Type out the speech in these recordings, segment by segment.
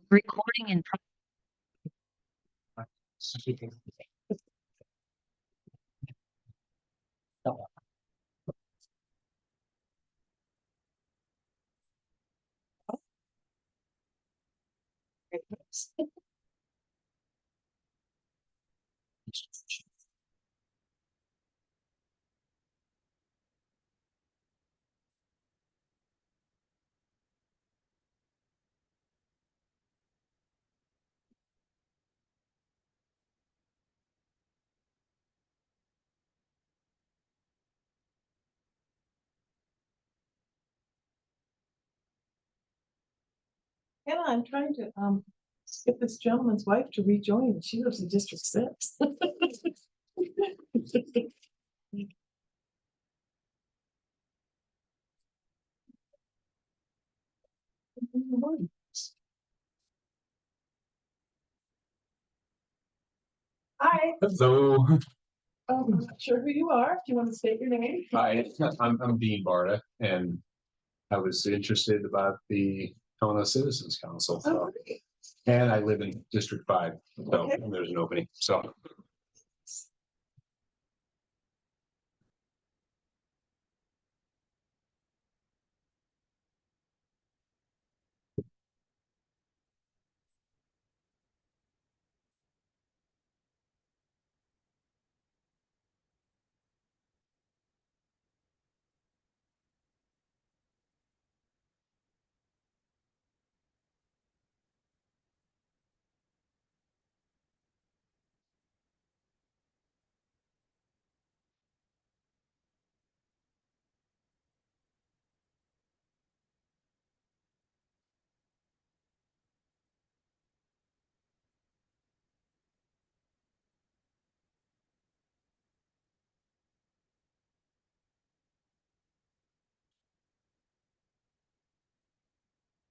Recording in progress. Hannah, I'm trying to get this gentleman's wife to rejoin. She lives in District 6. Hi. Hello. I'm not sure who you are. Do you want to state your name? Hi, I'm Dean Barta, and I was interested about the Helena Citizens Council. So, Oh, great. and I live in District 5, so Okay. there's an opening. So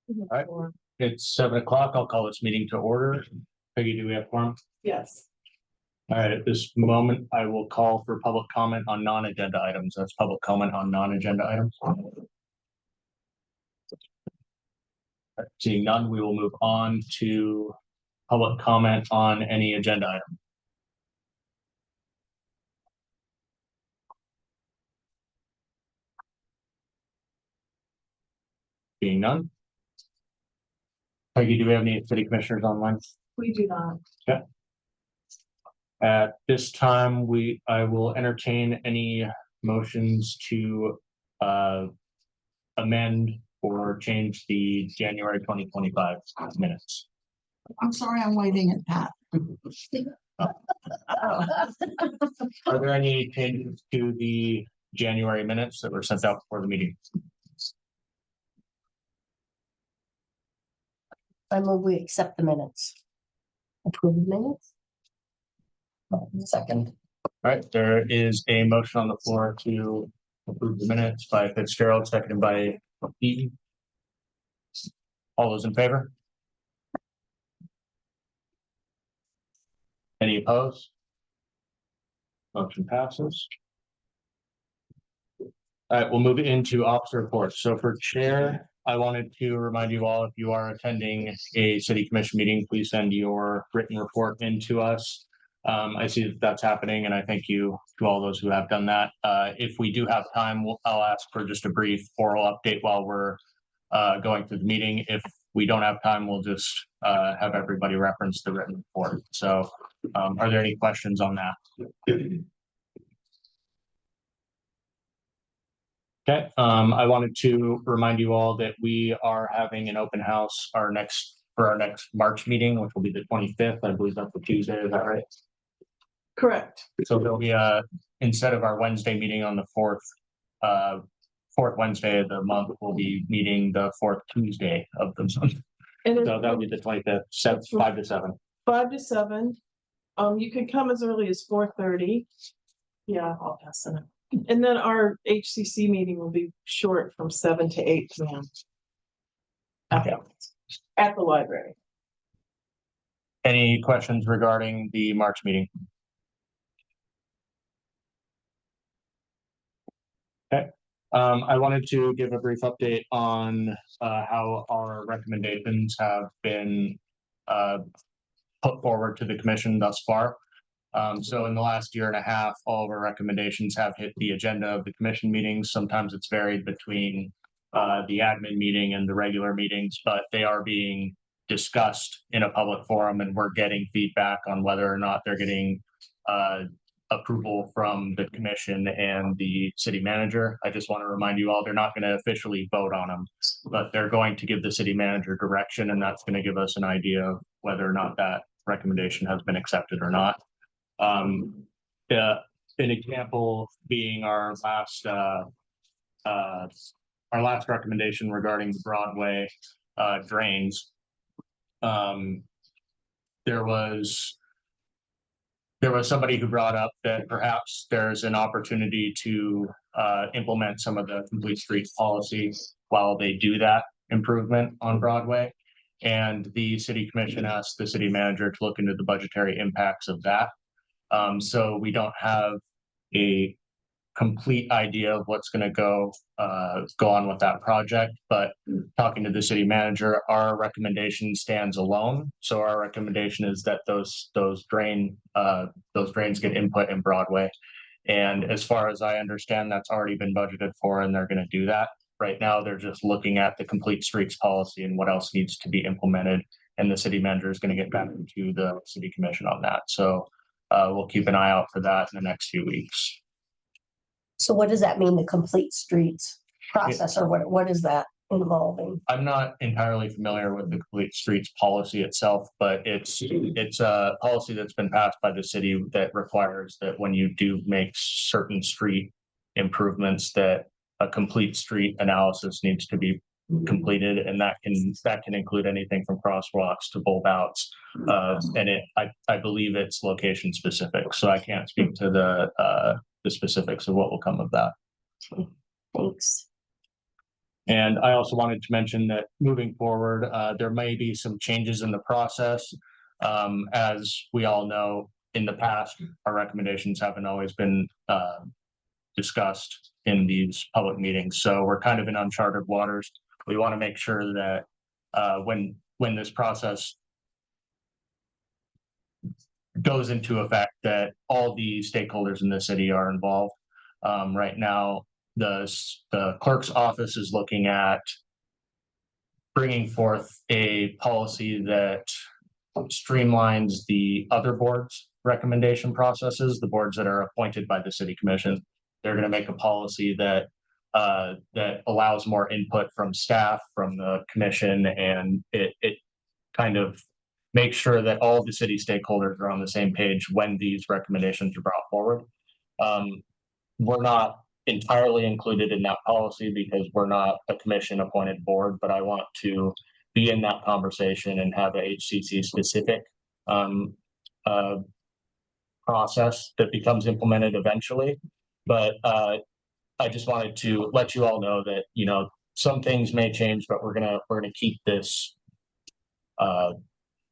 All right. It's 7 o'clock. I'll call this meeting to order. Peggy, do we have quorum? Yes. All right, at this moment, I will call for public comment on non-agenda items. That's public comment on non-agenda items. Seeing none, we will move on to public comment on any agenda item. Being none. Peggy, do we have any city commissioners online? We do not. Okay. At this time, I will entertain any motions to amend or change the January 2025 minutes. I'm sorry, I'm waving at Pat. Are there any changes to the January minutes that were sent out before the meeting? I move we accept the minutes. Approve the minutes? Second. All right, there is a motion on the floor to approve the minutes by Fitzgerald, seconded by Eaton. All those in favor? Any opposed? Motion passes. All right, we'll move into officer reports. So for chair, I wanted to remind you all, if you are attending a city commission meeting, please send your written report in to us. I see that that's happening, and I thank you to all those who have done that. If we do have time, I'll ask for just a brief oral update while we're going through the meeting. If we don't have time, we'll just have everybody reference the written report. So are there any questions on that? Okay, I wanted to remind you all that we are having an open house for our next March meeting, which will be the 25th. I believe that's a Tuesday, is that right? Correct. So there'll be instead of our Wednesday meeting on the fourth Wednesday of the month, we'll be meeting the fourth Tuesday of the month. And So that'll be the 25th, 5 to 7. 5 to 7. You can come as early as 4:30. Yeah, I'll pass it. And then our HCC meeting will be short from 7 to 8 p.m. At the library. Any questions regarding the March meeting? Okay, I wanted to give a brief update on how our recommendations have been put forward to the commission thus far. So in the last year and a half, all of our recommendations have hit the agenda of the commission meetings. Sometimes it's varied between the admin meeting and the regular meetings, but they are being discussed in a public forum, and we're getting feedback on whether or not they're getting approval from the commission and the city manager. I just want to remind you all, they're not going to officially vote on them, but they're going to give the city manager direction, and that's going to give us an idea of whether or not that recommendation has been accepted or not. An example being our last recommendation regarding the Broadway drains. There was somebody who brought up that perhaps there's an opportunity to implement some of the complete streets policy while they do that improvement on Broadway. And the city commission asked the city manager to look into the budgetary impacts of that. So we don't have a complete idea of what's going to go on with that project, but talking to the city manager, our recommendation stands alone. So our recommendation is that those drains get input in Broadway. And as far as I understand, that's already been budgeted for, and they're going to do that. Right now, they're just looking at the complete streets policy and what else needs to be implemented. And the city manager is going to get back to the city commission on that. So we'll keep an eye out for that in the next few weeks. So what does that mean, the complete streets process, or what is that involving? I'm not entirely familiar with the complete streets policy itself, but it's a policy that's been passed by the city that requires that when you do make certain street improvements, that a complete street analysis needs to be completed, and that can include anything from crosswalks to bulb outs, and I believe it's location specific, so I can't speak to the specifics of what will come of that. Thanks. And I also wanted to mention that moving forward, there may be some changes in the process. As we all know, in the past, our recommendations haven't always been discussed in these public meetings. So we're kind of in uncharted waters. We want to make sure that when this process goes into effect, that all the stakeholders in the city are involved. Right now, the clerk's office is looking at bringing forth a policy that streamlines the other boards' recommendation processes, the boards that are appointed by the city commission. They're going to make a policy that allows more input from staff, from the commission, and it kind of make sure that all the city stakeholders are on the same page when these recommendations are brought forward. We're not entirely included in that policy because we're not a commission appointed board, but I want to be in that conversation and have a HCC specific process that becomes implemented eventually. But I just wanted to let you all know that, you know, some things may change, but we're gonna keep this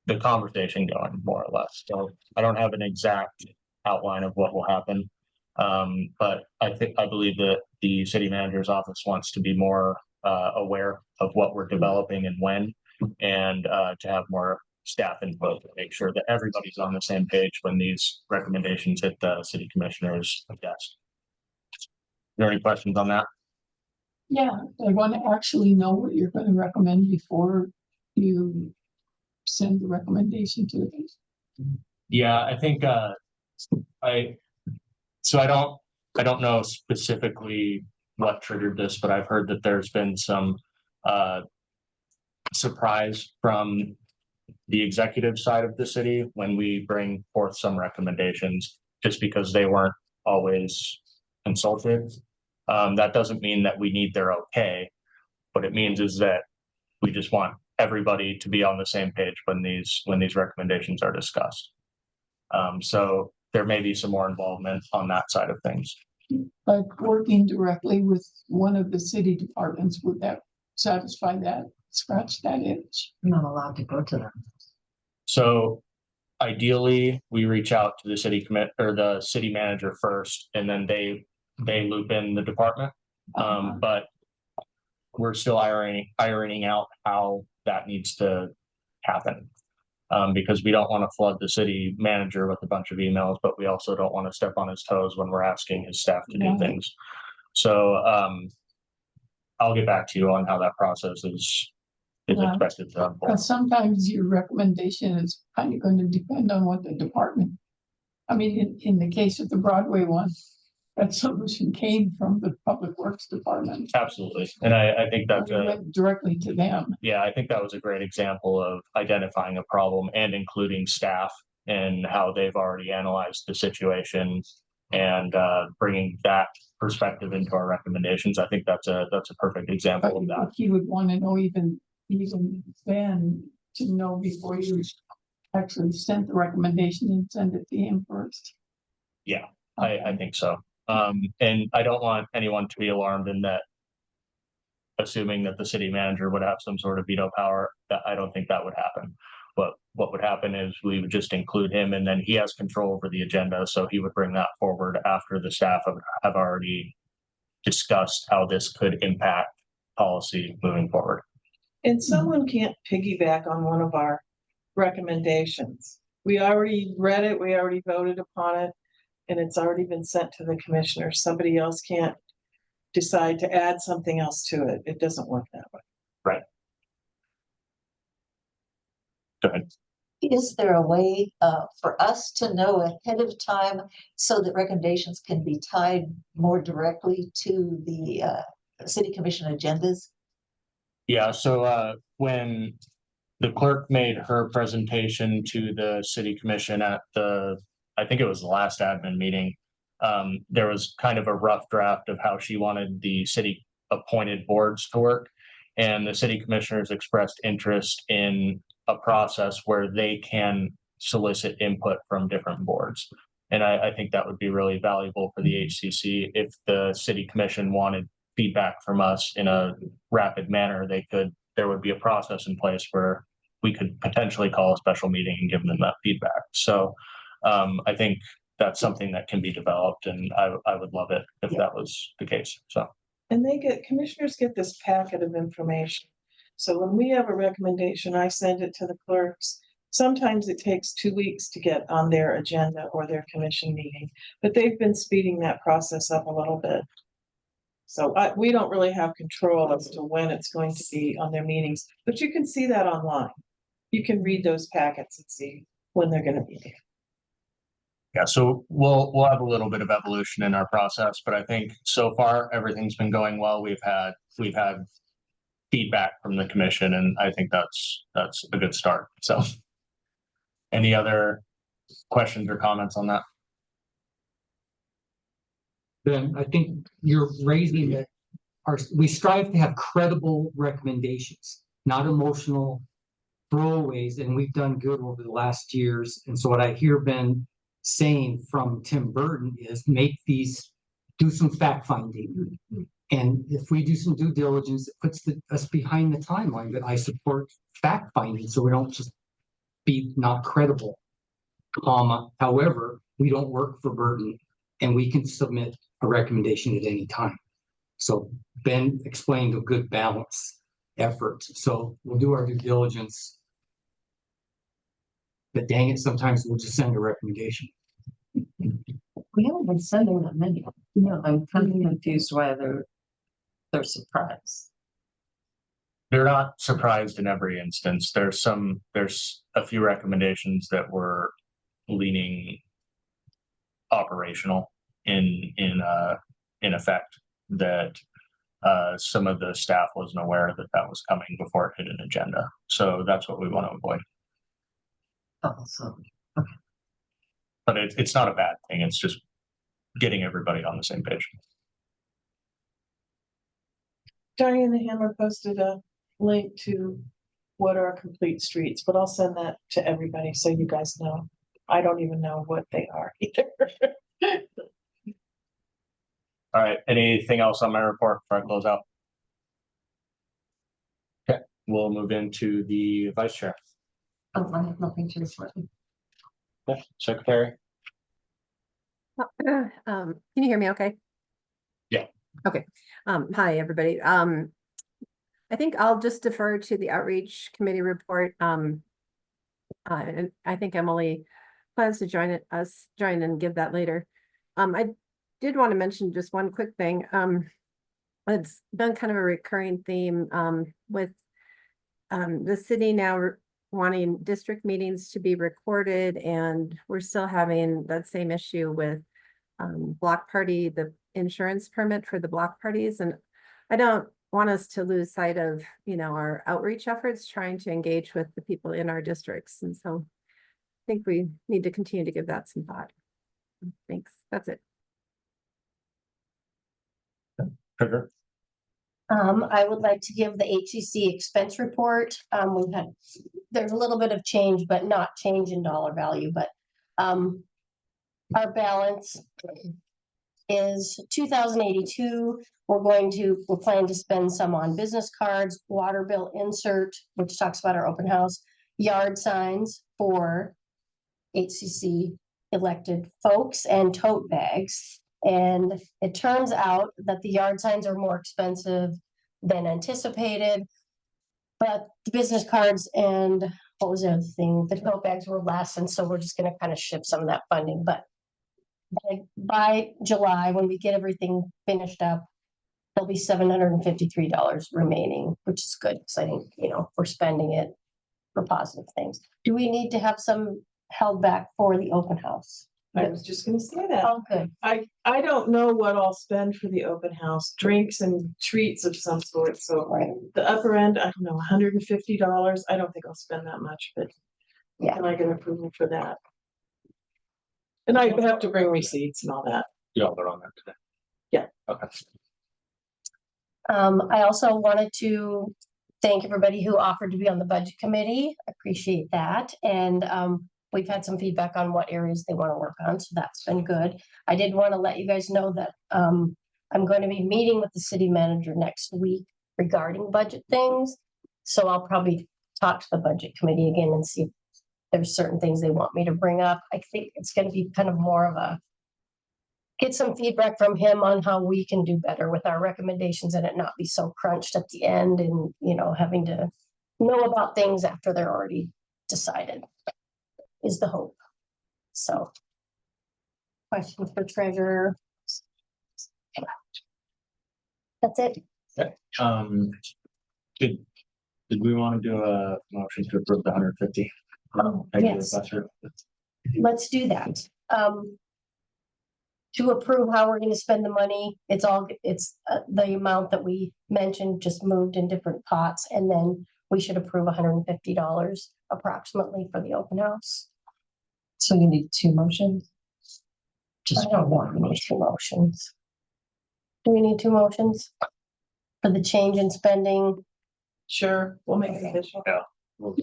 the conversation going, more or less. So I don't have an exact outline of what will happen. But I believe that the city manager's office wants to be more aware of what we're developing and when, and to have more staff input to make sure that everybody's on the same page when these recommendations hit the city commissioner's desk. Are there any questions on that? Yeah, I want to actually know what you're going to recommend before you send the recommendation to them. Yeah, I think I don't know specifically what triggered this, but I've heard that there's been some surprise from the executive side of the city when we bring forth some recommendations, just because they weren't always consulted. That doesn't mean that we need their okay. What it means is that we just want everybody to be on the same page when these recommendations are discussed. So there may be some more involvement on that side of things. Like working directly with one of the city departments, would that satisfy that, scratch that itch? I'm not allowed to go to them. So ideally, we reach out to the city commit or the city manager first, and then they loop in the department. But we're still ironing out how that needs to happen. Because we don't want to flood the city manager with a bunch of emails, but we also don't want to step on his toes when we're asking his staff to do Right. things. So, I'll get back to you on how that process is Yeah. expected to unfold. Because sometimes your recommendation is kind of going to depend on what the department. I mean, in the case of the Broadway one, that solution came from the Public Works Department. Absolutely. And I think that's It went directly to them. yeah, I think that was a great example of identifying a problem and including staff and how they've already analyzed the situation and bringing that perspective into our recommendations. I think that's a perfect But example of that. he would want to know even then to know before you actually sent the recommendation and send it to him first. Yeah, I think so. And I don't want anyone to be alarmed in that assuming that the city manager would have some sort of veto power, that I don't think that would happen. But what would happen is we would just include him and then he has control over the agenda. So he would bring that forward after the staff have already discussed how this could impact policy moving forward. And someone can't piggyback on one of our recommendations. We already read it, we already voted upon it, and it's already been sent to the commissioners. Somebody else can't decide to add something else to it. It doesn't work that way. Right. Go ahead. Is there a way for us to know ahead of time so that recommendations can be tied more directly to the city commission agendas? Yeah, so when the clerk made her presentation to the city commission at I think it was the last admin meeting, there was kind of a rough draft of how she wanted the city appointed boards to work. And the city commissioners expressed interest in a process where they can solicit input from different boards. And I think that would be really valuable for the HCC. If the city commission wanted feedback from us in a rapid manner, there would be a process in place where we could potentially call a special meeting and give them that feedback. So I think that's something that can be developed, and I would love it if that was the case. So. And commissioners get this packet of information. So when we have a recommendation, I send it to the clerks. Sometimes it takes 2 weeks to get on their agenda or their commission meeting, but they've been speeding that process up a little bit. So we don't really have control as to when it's going to be on their meetings, but you can see that online. You can read those packets and see when they're going to be there. Yeah, so we'll have a little bit of evolution in our process, but I think so far everything's been going well. We've had feedback from the commission, and I think that's a good start. So, any other questions or comments on that? Then I think you're raising that we strive to have credible recommendations, not emotional throwaways, and we've done good over the last years. And so what I hear Ben saying from Tim Burton is do some fact finding. And if we do some due diligence, it puts us behind the timeline. But I support fact finding, so we don't just be not credible. However, we don't work for Burton, and we can submit a recommendation at any time. So Ben explained a good balance effort. So we'll do our due diligence. But dang it, sometimes we'll just send a recommendation. We haven't been sending that many. No, I'm kind of confused why they're surprised. They're not surprised in every instance. There's a few recommendations that were leaning operational in effect that some of the staff wasn't aware that was coming before it hit an agenda. So that's what we want to avoid. Also, But it's not a bad thing. It's just getting everybody on the same page. Diana Hammer posted a link to what are complete streets, but I'll send that to everybody so you guys know. I don't even know what they are either. All right. Anything else on my report before I close out? Okay, we'll move into the vice chair. I have nothing to report. Okay, secretary. Can you hear me okay? Yeah. Hi, everybody. I think I'll just defer to the outreach committee report. And I think Emily plans to join and give that later. I did want to mention just one quick thing. It's been kind of a recurring theme, with, the city now wanting district meetings to be recorded, and we're still having that same issue with block party, the insurance permit for the block parties. And I don't want us to lose sight of, our outreach efforts, trying to engage with the people in our districts. And so I think we need to continue to give that some thought. Thanks. That's it. Trigger. I would like to give the HCC expense report. There's a little bit of change, but not change in dollar value, but our balance is 2,082. We're planning to spend some on business cards, water bill insert, which talks about our open house, yard signs for HCC elected folks, and tote bags. And it turns out that the yard signs are more expensive than anticipated. But the business cards and what was the other thing? The tote bags were less, and so we're just gonna kind of shift some of that funding. But by July, when we get everything finished up, there'll be $753 remaining, which is good, because I think, we're spending it for positive things. Do we need to have some held back for the open house? I was just gonna say that. Oh, good. I don't know what I'll spend for the open house, drinks and treats of some sort, so Right. the upper end, I don't know, $150. I don't think I'll spend that much, but Yeah. can I get approval for that? And I have to bring receipts and all that. Y'all are on that today. Yeah. Okay. I also wanted to thank everybody who offered to be on the budget committee. Appreciate that. And we've had some feedback on what areas they want to work on, so that's been good. I did want to let you guys know that I'm going to be meeting with the city manager next week regarding budget things. So I'll probably talk to the budget committee again and see if there's certain things they want me to bring up. I think it's going to be kind of more of a get some feedback from him on how we can do better with our recommendations and it not be so crunched at the end and, having to know about things after they're already decided is the hope. So, questions for treasurer? That's it. Did we want to do a motion to approve the 150? Yes. Let's do that. To approve how we're going to spend the money, it's the amount that we mentioned just moved in different pots, and then we should approve $150 approximately for the open house. So you need two motions? I don't want to need two motions. Do we need two motions for the change in spending? Sure, we'll make it official. Yeah. Do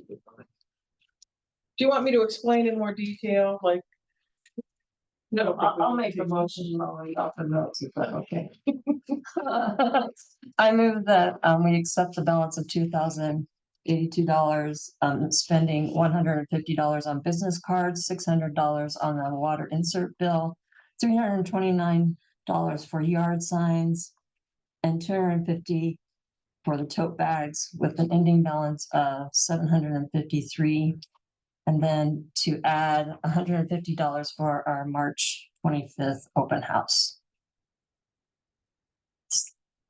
you want me to explain in more detail, like? No, I'll make a motion, off the notes, if that's okay. I move that we accept the balance of $2,082, spending $150 on business cards, $600 on the water insert bill, $329 for yard signs, and $250 for the tote bags, with an ending balance of $753. And then to add $150 for our March 25th open house.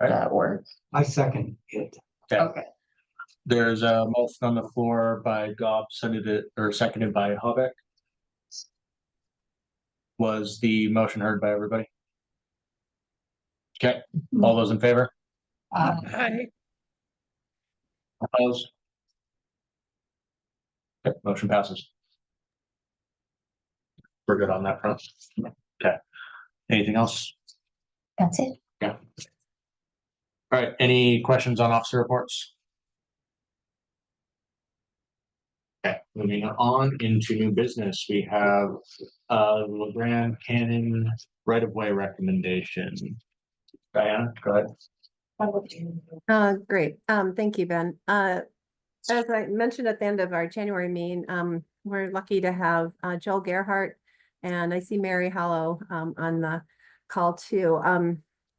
That work? I second it. Okay. There's a motion on the floor by Gobb, seconded by Hovek. Was the motion heard by everybody? Okay, all those in favor? Opposed? Okay, motion passes. We're good on that front. Okay. Anything else? That's it. Yeah. All right, any questions on officer reports? Okay, moving on into new business, we have LeGrand Cannon right-of-way recommendation. Diana, go ahead. Great. Thank you, Ben. As I mentioned at the end of our January meeting, we're lucky to have Joel Gerhart, and I see Mary Hallow on the call too.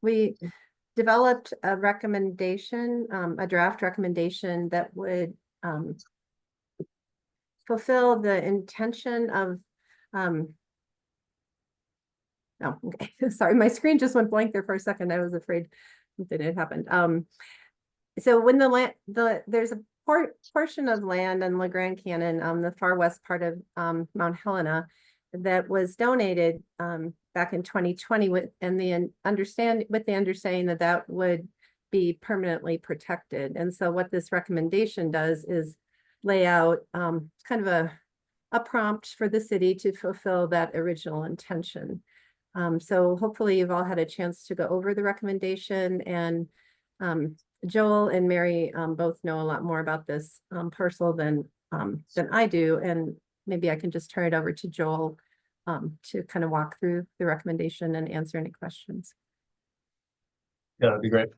We developed a recommendation, a draft recommendation that would fulfill the intention of, no, okay, sorry, my screen just went blank there for a second. I was afraid something had happened. So when there's a portion of land in La Grande Canyon, the far west part of Mount Helena, that was donated back in 2020 with the understanding that that would be permanently protected. And so what this recommendation does is lay out kind of a prompt for the city to fulfill that original intention. So hopefully you've all had a chance to go over the recommendation, and Joel and Mary both know a lot more about this parcel than I do, and maybe I can just turn it over to Joel to kind of walk through the recommendation and answer any questions. Yeah, that'd be great.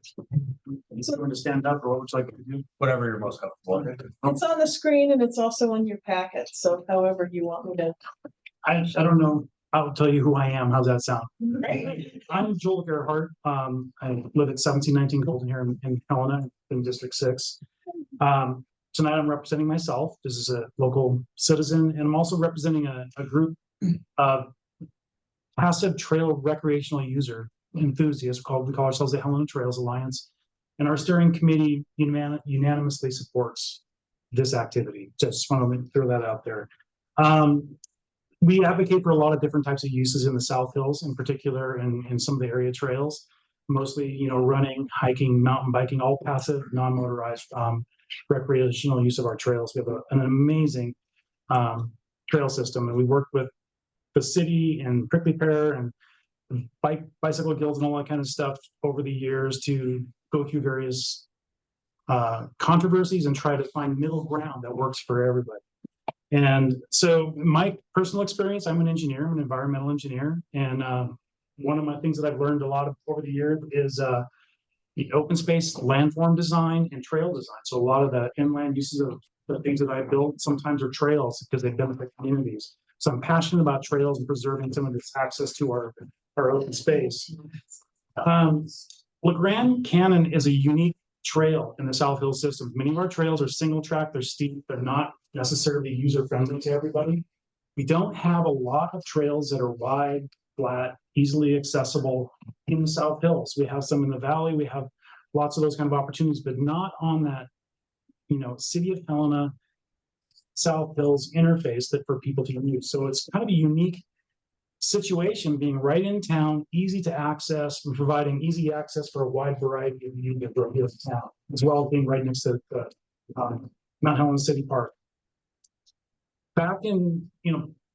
So going to stand up, or what would you like to do? Whatever you're most comfortable with. It's on the screen and it's also in your packet, so however you want me to. I don't know. I'll tell you who I am. How's that sound? I'm Joel Gerhardt. I live at 1719 Golden here in Helena in District 6. Tonight I'm representing myself. This is a local citizen, and I'm also representing a group of passive trail recreational user enthusiasts we call ourselves the Helena Trails Alliance. And our steering committee unanimously supports this activity. Just want to throw that out there. We advocate for a lot of different types of uses in the South Hills, in particular, and in some of the area trails, mostly, running, hiking, mountain biking, all passive, non-motorized recreational use of our trails. We have an amazing trail system, and we work with the city and Prickly Pear and bicycle guilds and all that kind of stuff over the years to go through various controversies and try to find middle ground that works for everybody. And so my personal experience, I'm an engineer, I'm an environmental engineer. And one of my things that I've learned a lot of over the years is the open space landform design and trail design. So a lot of the inland uses of the things that I built sometimes are trails because they benefit communities. So I'm passionate about trails and preserving some of this access to our open space. La Grande Canyon is a unique trail in the South Hills system. Many of our trails are single track, they're steep, they're not necessarily user friendly to everybody. We don't have a lot of trails that are wide, flat, easily accessible in the South Hills. We have some in the valley, we have lots of those kind of opportunities, but not on that, City of Helena, South Hills interface that for people to use. So it's kind of a unique situation being right in town, easy to access, and providing easy access for a wide variety of users in town, as well as being right next to Mount Helena City Park. Back in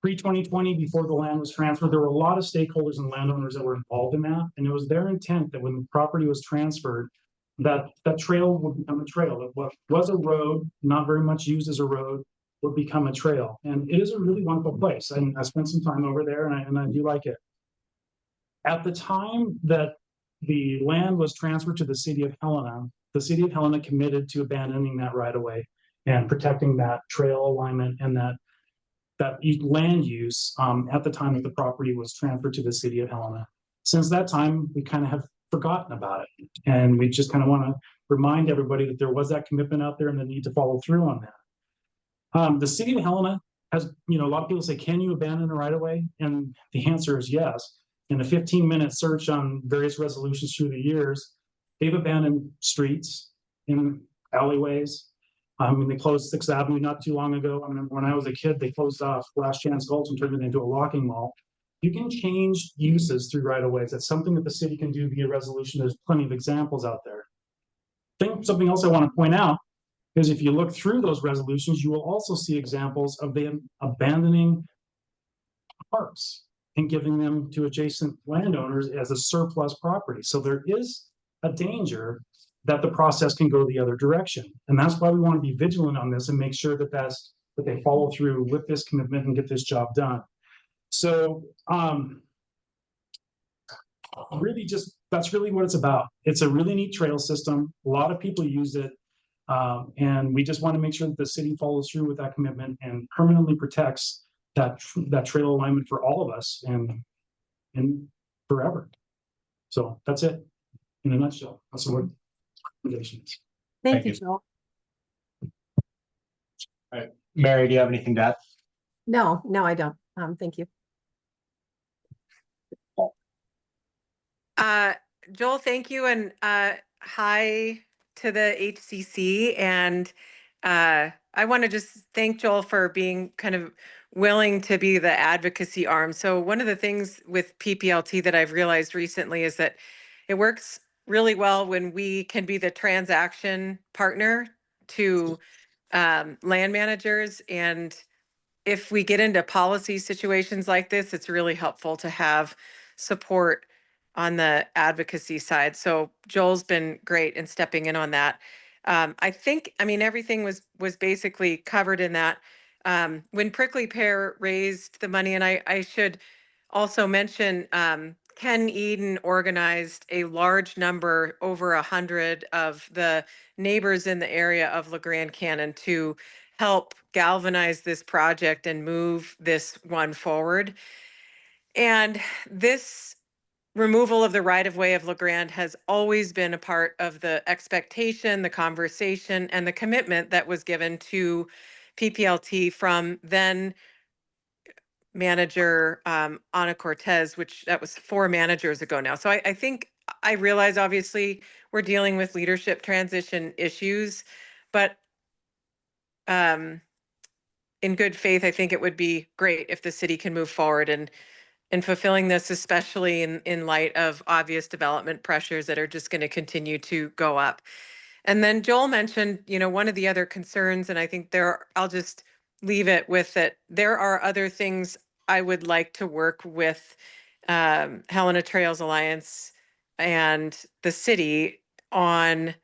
pre-2020, before the land was transferred, there were a lot of stakeholders and landowners that were involved in that, and it was their intent that when the property was transferred, that trail would become a trail. That what was a road, not very much used as a road, would become a trail. And it is a really wonderful place. And I spent some time over there, and I do like it. At the time that the land was transferred to the City of Helena committed to abandoning that right of way and protecting that trail alignment and that land use at the time that the property was transferred to the City of Helena. Since that time, we kind of have forgotten about it. And we just kind of want to remind everybody that there was that commitment out there and the need to follow through on that. The City of Helena has, a lot of people say, can you abandon a right of way? And the answer is yes. In a 15-minute search on various resolutions through the years, they've abandoned streets in alleyways. They closed 6th Avenue not too long ago. When I was a kid, they closed off Last Chance Gulch and turned it into a walking mall. You can change uses through right of ways. That's something that the city can do via resolution. There's plenty of examples out there. I think something else I want to point out is if you look through those resolutions, you will also see examples of them abandoning parks and giving them to adjacent landowners as a surplus property. So there is a danger that the process can go the other direction. And that's why we want to be vigilant on this and make sure that they follow through with this commitment and get this job done. So that's really what it's about. It's a really neat trail system. A lot of people use it. And we just want to make sure that the city follows through with that commitment and permanently protects that trail alignment for all of us and forever. So that's it. in a nutshell. That's what recommendation is. Thank Thank you, you. Joel. Mary, do you have anything to add? No, I don't. Thank you. Joel, thank you, and hi to the HCC. And I want to just thank Joel for being kind of willing to be the advocacy arm. So one of the things with PPLT that I've realized recently is that it works really well when we can be the transaction partner to land managers. And if we get into policy situations like this, it's really helpful to have support on the advocacy side. So Joel's been great in stepping in on that. I mean, everything was basically covered in that. When Prickly Pear raised the money, and I should also mention, Ken Eden organized a large number, over 100 of the neighbors in the area of LeGrand Cannon to help galvanize this project and move this one forward. And this removal of the right-of-way of LeGrand has always been a part of the expectation, the conversation, and the commitment that was given to PPLT from then manager Ana Cortez, which that was 4 managers ago now. So I think I realize obviously we're dealing with leadership transition issues, but in good faith, I think it would be great if the city can move forward and in fulfilling this, especially in light of obvious development pressures that are just going to continue to go up. And then Joel mentioned, one of the other concerns, and I think I'll just leave it with that there are other things I would like to work with Helena Trails Alliance and the city on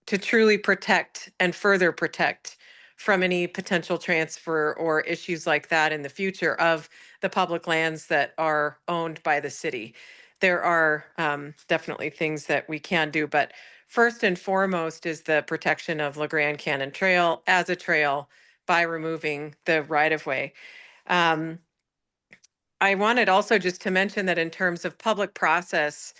to truly protect and further protect from any potential transfer or issues like that in the future of the public lands that are owned by the city. There are definitely things that we can do, but first and foremost is the protection of LeGrand Cannon Trail as a trail by removing the right-of-way. I wanted also just to mention that in terms of public process,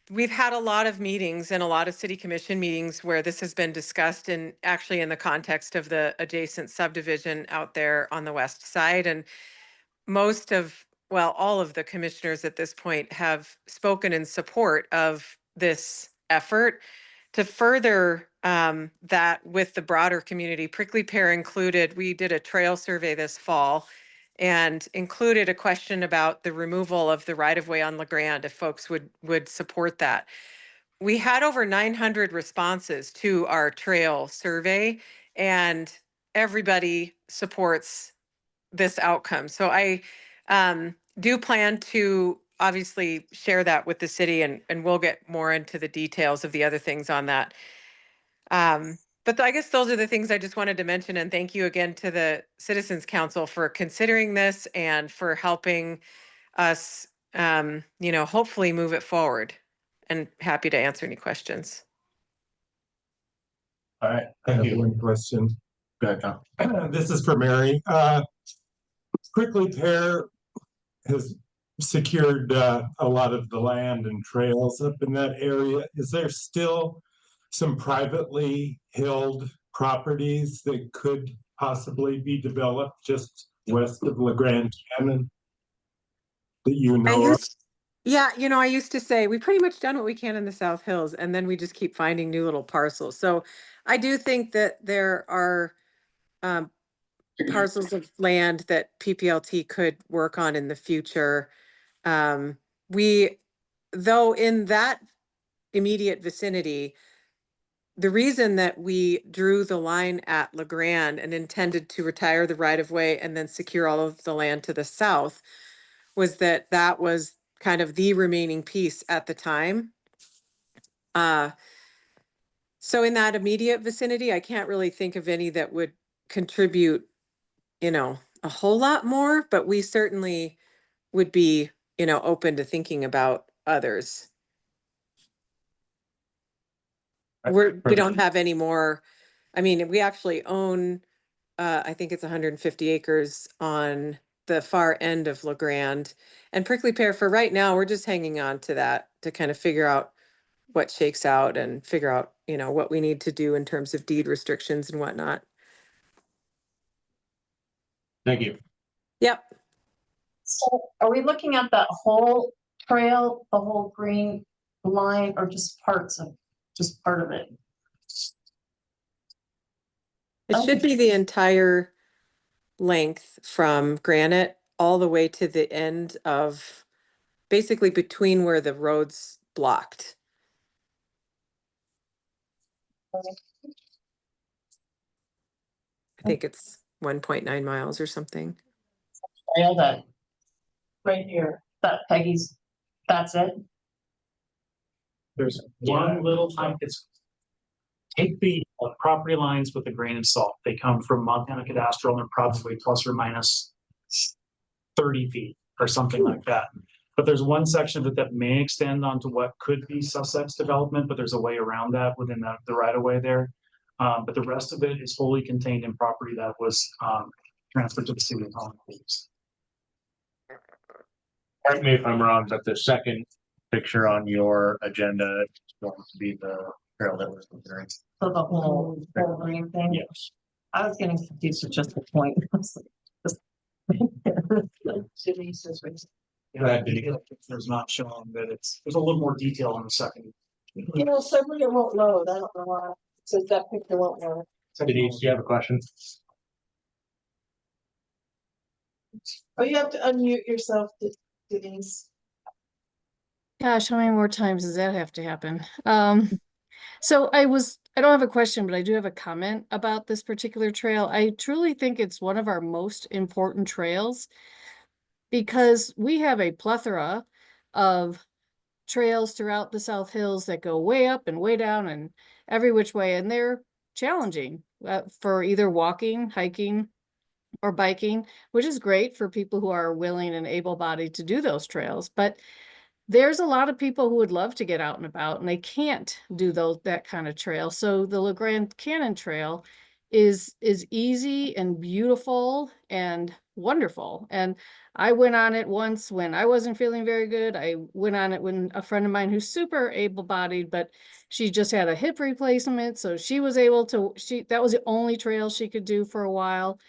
we've had a lot of meetings and a lot of city commission meetings where this has been discussed, and actually in the context of the adjacent subdivision out there on the west side. And all of the commissioners at this point have spoken in support of this effort to further that with the broader community. Prickly Pear included, we did a trail survey this fall and included a question about the removal of the right-of-way on LeGrand, if folks would support that. We had over 900 responses to our trail survey, and everybody supports this outcome. So I do plan to obviously share that with the city, and we'll get more into the details of the other things on that. But I guess those are the things I just wanted to mention, and thank you again to the Citizens Council for considering this and for helping us, hopefully move it forward. And happy to answer any questions. All right, I thank have you. one question. Go ahead, Tom. This is for Mary. Prickly Pear has secured a lot of the land and trails up in that area. Is there still some privately held properties that could possibly be developed just west of LeGrand Cannon that you know of? Yeah, I used to say we pretty much done what we can in the South Hills, and then we just keep finding new little parcels. So I do think that there are parcels of land that PPLT could work on in the future. Though in that immediate vicinity, the reason that we drew the line at LeGrand and intended to retire the right-of-way and then secure all of the land to the south was that that was kind of the remaining piece at the time. So in that immediate vicinity, I can't really think of any that would contribute, a whole lot more, but we certainly would be, open to thinking about others. We don't have any more. I mean, we actually own, I think it's 150 acres on the far end of LeGrand. And Prickly Pear, for right now, we're just hanging on to that to kind of figure out what shakes out and figure out, you know, what we need to do in terms of deed restrictions and whatnot. Thank you. Yep. So are we looking at that whole trail, the whole green line, or just part of it? It should be the entire length from Granite all the way to the end of, basically between where the road's blocked. I think it's 1.9 miles or something. Trail that right here, that Peggy's, that's it. There's one little time, it's. Take the property lines with a grain of salt. They come from Montana cadastral and they're probably plus or minus 30 feet or something like that. But there's one section of it that may extend onto what could be Sussex development, but there's a way around that within the right of way there. But the rest of it is fully contained in property that was transferred to the city of Holland. Correct me if I'm wrong, but the second picture on your agenda is going to be the trail that was considering. So the whole green thing? Yes. I was getting confused with just the point. Go ahead, Denise. There's not showing that there's a little more detail on the second. You know, somebody won't load. I don't know why. It says that picture won't load. Denise, do you have a question? Oh, you have to unmute yourself, Denise. Gosh, how many more times does that have to happen? So I don't have a question, but I do have a comment about this particular trail. I truly think it's one of our most important trails because we have a plethora of trails throughout the South Hills that go way up and way down and every which way, and they're challenging for either walking, hiking, or biking, which is great for people who are willing and able-bodied to do those trails. But there's a lot of people who would love to get out and about and they can't do that kind of trail. So the La Grande Canyon Trail is easy and beautiful and wonderful. And I went on it once when I wasn't feeling very good. I went on it when a friend of mine who's super able-bodied, but she just had a hip replacement. So she was able to, that was the only trail she could do for a while.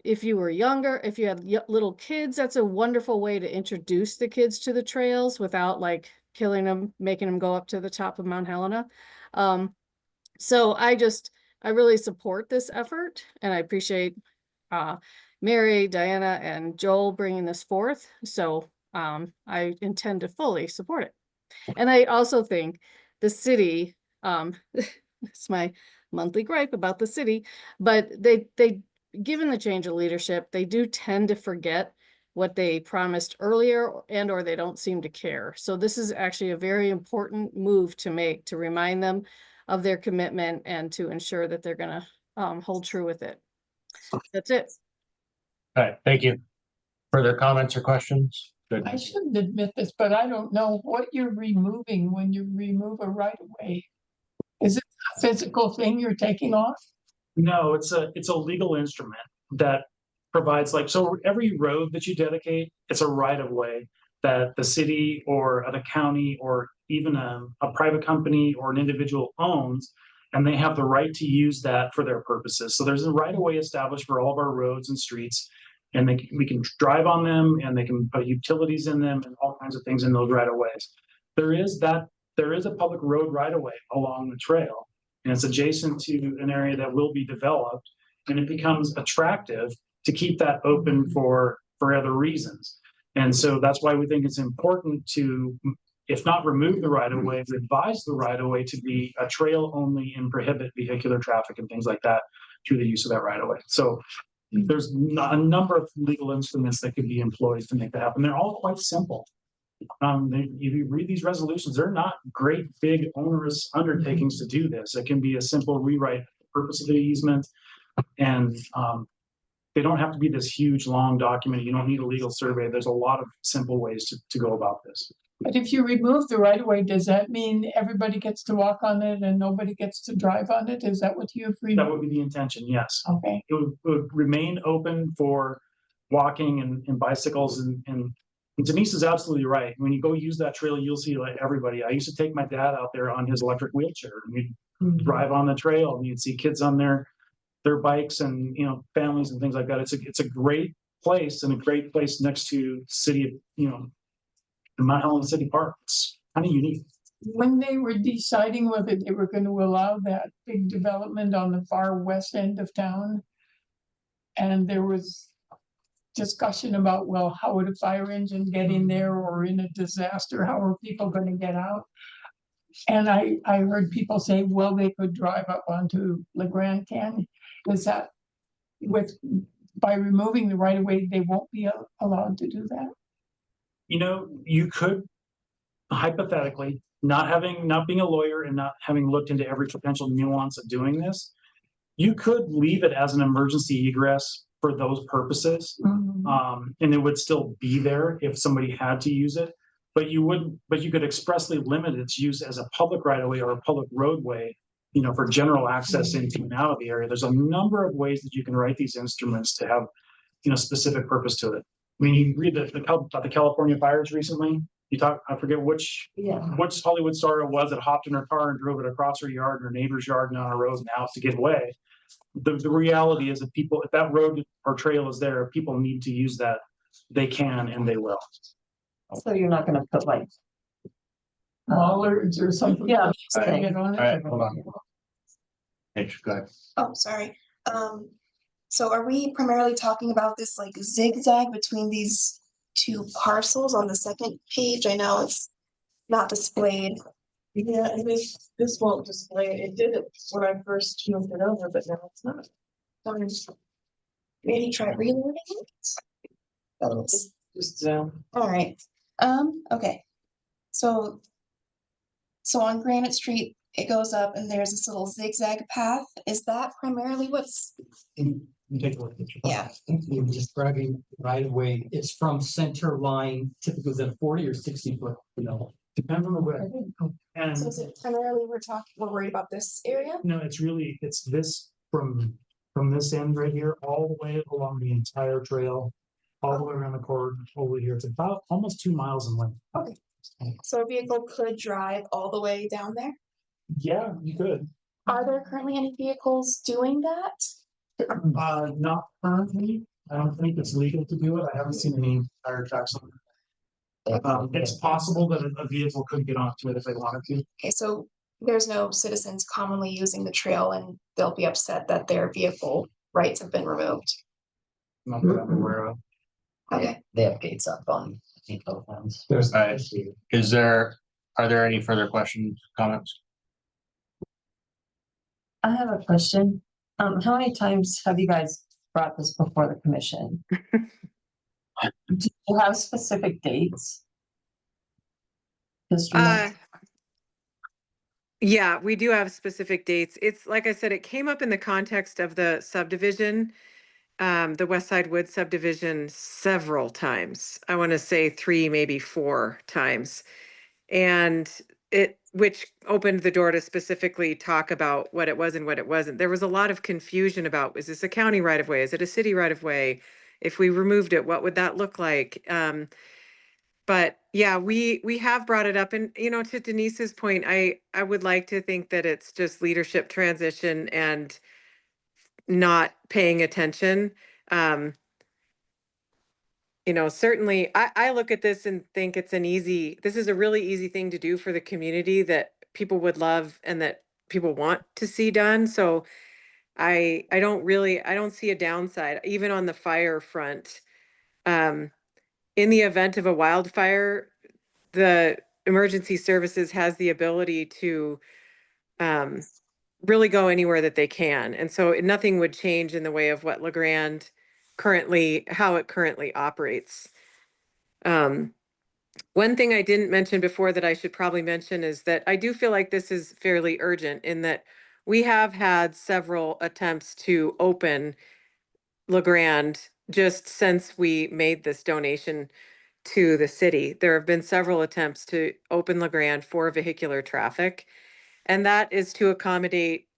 If you were younger, if you had little kids, that's a wonderful way to introduce the kids to the trails without like killing them, making them go up to the top of Mount Helena. So I really support this effort and I appreciate Mary, Diana, and Joel bringing this forth. So I intend to fully support it. And I also think the city, it's my monthly gripe about the city, but given the change of leadership, they do tend to forget what they promised earlier and or they don't seem to care. So this is actually a very important move to make to remind them of their commitment and to ensure that they're going to hold true with it. That's it. All right, thank you. Further comments or questions? Good. I shouldn't admit this, but I don't know what you're removing when you remove a right of way. Is it a physical thing you're taking off? No, it's a legal instrument that provides so every road that you dedicate, it's a right of way that the city or the county or even a private company or an individual owns, and they have the right to use that for their purposes. So there's a right of way established for all of our roads and streets, and we can drive on them and they can put utilities in them and all kinds of things in those right of ways. There is a public road right of way along the trail. And it's adjacent to an area that will be developed, and it becomes attractive to keep that open for other reasons. And so that's why we think it's important to, if not remove the right of way, revise the right of way to be a trail only and prohibit vehicular traffic and things like that through the use of that right of way. So there's a number of legal instruments that could be employed to make that happen. They're all quite simple. If you read these resolutions, they're not great, big, onerous undertakings to do this. It can be a simple rewrite, purpose of the easement, and they don't have to be this huge, long document. You don't need a legal survey. There's a lot of simple ways to go about this. But if you remove the right of way, does that mean everybody gets to walk on it and nobody gets to drive on it? Is that what you've removed? That would be the intention, yes. Okay. It would remain open for walking and bicycles and And Denise is absolutely right. When you go use that trail, you'll see like everybody. I used to take my dad out there on his electric wheelchair, and we'd drive on the trail, and you'd see kids on their bikes, and families and things like that. It's a great place, and a great place next to city, in Mount Helena City Park. It's kind of unique. When they were deciding whether they were going to allow that big development on the far west end of town, and there was discussion about, well, how would a fire engine get in there, or in a disaster, how are people going to get out? And I heard people say, well, they could drive up onto LeGrand Canyon. Is that by removing the right of way, they won't be allowed to do that? You could hypothetically, not being a lawyer and not having looked into every potential nuance of doing this, you could leave it as an emergency egress for those purposes. And it would still be there if somebody had to use it, but you could expressly limit its use as a public right of way or a public roadway, for general access into and out of the area. There's a number of ways that you can write these instruments to have, specific purpose to it. I mean, you read the California fires recently. I forget which Hollywood star it was that hopped in her car and drove it across her yard, her neighbor's yard, and on a road and house to get away. The reality is that if that road or trail is there, if people need to use that, they can and they will. So you're not gonna put like. Bollards or something? Yeah. All right, hold on. Hey, go ahead. Oh, sorry. So are we primarily talking about this like zigzag between these two parcels on the second page? I know it's not displayed. Yeah, and this won't display it. It did it when I first moved it over, but now it's not. Maybe try reloading it. Oh, it's Just zoom. all right. Okay. So on Granite Street, it goes up and there's this little zigzag path. Is that primarily what's? You take a look at your. Yeah. You're describing right away. It's from center line, typically is at 40 or 60 foot, Depends on the way. And So is it primarily we're worried about this area? no, it's this from this end right here, all the way along the entire trail, all the way around the corner over here. It's about almost 2 miles in length. Okay. So a vehicle could drive all the way down there? Yeah, you could. Are there currently any vehicles doing that? Not currently. I don't think it's legal to do it. I haven't seen any tire tracks on it. It's possible that a vehicle could get onto it if they wanted to. Okay, so there's no citizens commonly using the trail and they'll be upset that their vehicle rights have been removed. Not that I'm aware of. Okay. They have gates up on both ends. Are there any further questions, comments? I have a question. How many times have you guys brought this before the commission? Do you have specific dates? History months? Yeah, we do have specific dates. It's like I said, it came up in the context of the subdivision, the West Side Woods subdivision several times. I want to say 3, maybe 4 times. And which opened the door to specifically talk about what it was and what it wasn't. There was a lot of confusion about, is this a county right of way? Is it a city right of way? If we removed it, what would that look like? But yeah, we have brought it up, and to Denise's point, I would like to think that it's just leadership transition and not paying attention. Certainly I look at this and think this is a really easy thing to do for the community that people would love and that people want to see done. So I don't see a downside, even on the fire front. In the event of a wildfire, the emergency services has the ability to really go anywhere that they can. And so nothing would change in the way of what LeGrand how it currently operates. One thing I didn't mention before that I should probably mention is that I do feel like this is fairly urgent in that we have had several attempts to open LeGrand just since we made this donation to the city. There have been several attempts to open LeGrand for vehicular traffic, and that is to accommodate,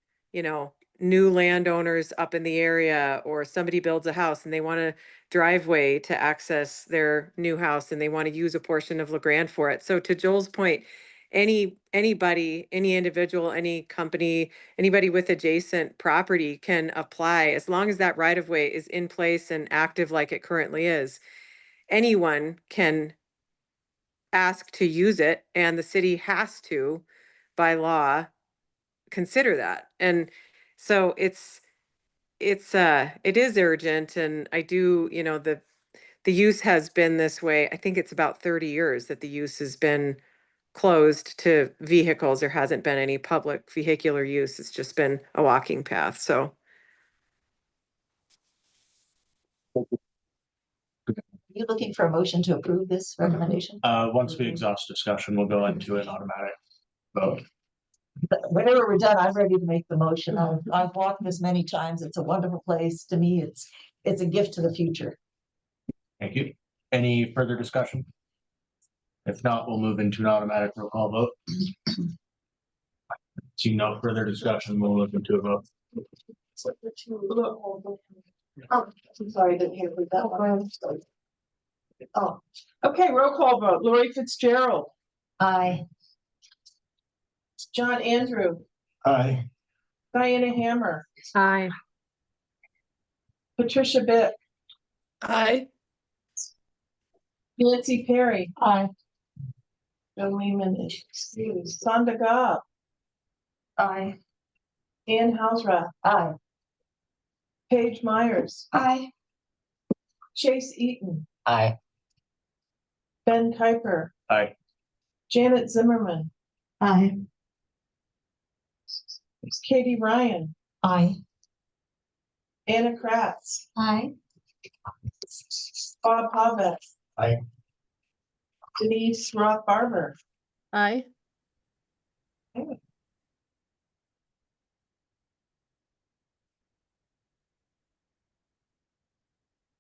new landowners up in the area, or somebody builds a house and they want a driveway to access their new house and they want to use a portion of LeGrand for it. So to Joel's point, anybody, any individual, any company, anybody with adjacent property can apply as long as that right of way is in place and active like it currently is. Anyone can ask to use it, and the city has to, by law, consider that. And so it is urgent, and I do, the use has been this way. I think it's about 30 years that the use has been closed to vehicles. There hasn't been any public vehicular use. It's just been a walking path. So Are you looking for a motion to approve this recommendation? Once we exhaust discussion, we'll go into an automatic vote. But whenever we're done, I'm ready to make the motion. I've walked this many times. It's a wonderful place. To me, it's a gift to the future. Thank you. Any further discussion? If not, we'll move into an automatic roll call vote. See no further discussion, we'll move into a vote. Oh, I'm sorry, I didn't hear what that one. Oh, okay, roll call vote. Lori Fitzgerald, Aye. John Andrew, Aye. Diana Hammer, Aye. Patricia Bitt, Aye. Nancy Perry, Aye. Joe Lehman is excused. Sonda Gobb, Aye. Ann Houserath, Aye. Paige Myers, Aye. Chase Eaton, Aye. Ben Kuiper, Aye. Janet Zimmerman, Aye. Katie Ryan, Aye. Anna Kratz, Aye. Bob Hobbett. Aye. Denise Roth Barber. Aye.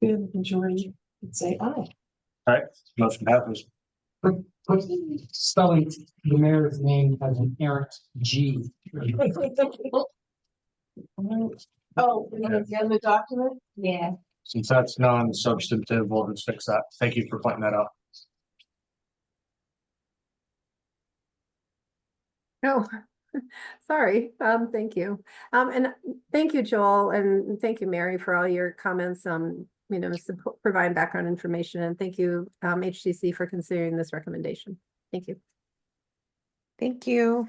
Good majority would say aye. All right, motion passes. But spelling the mayor's name as an errant G. Oh, in the document? Yeah. Since that's non-substantive, we'll just fix that. Thank you for pointing that out. Oh, sorry. Thank you. And thank you, Joel, and thank you, Mary, for all your comments, providing background information. And thank you, HCC, for considering this recommendation. Thank you. thank you.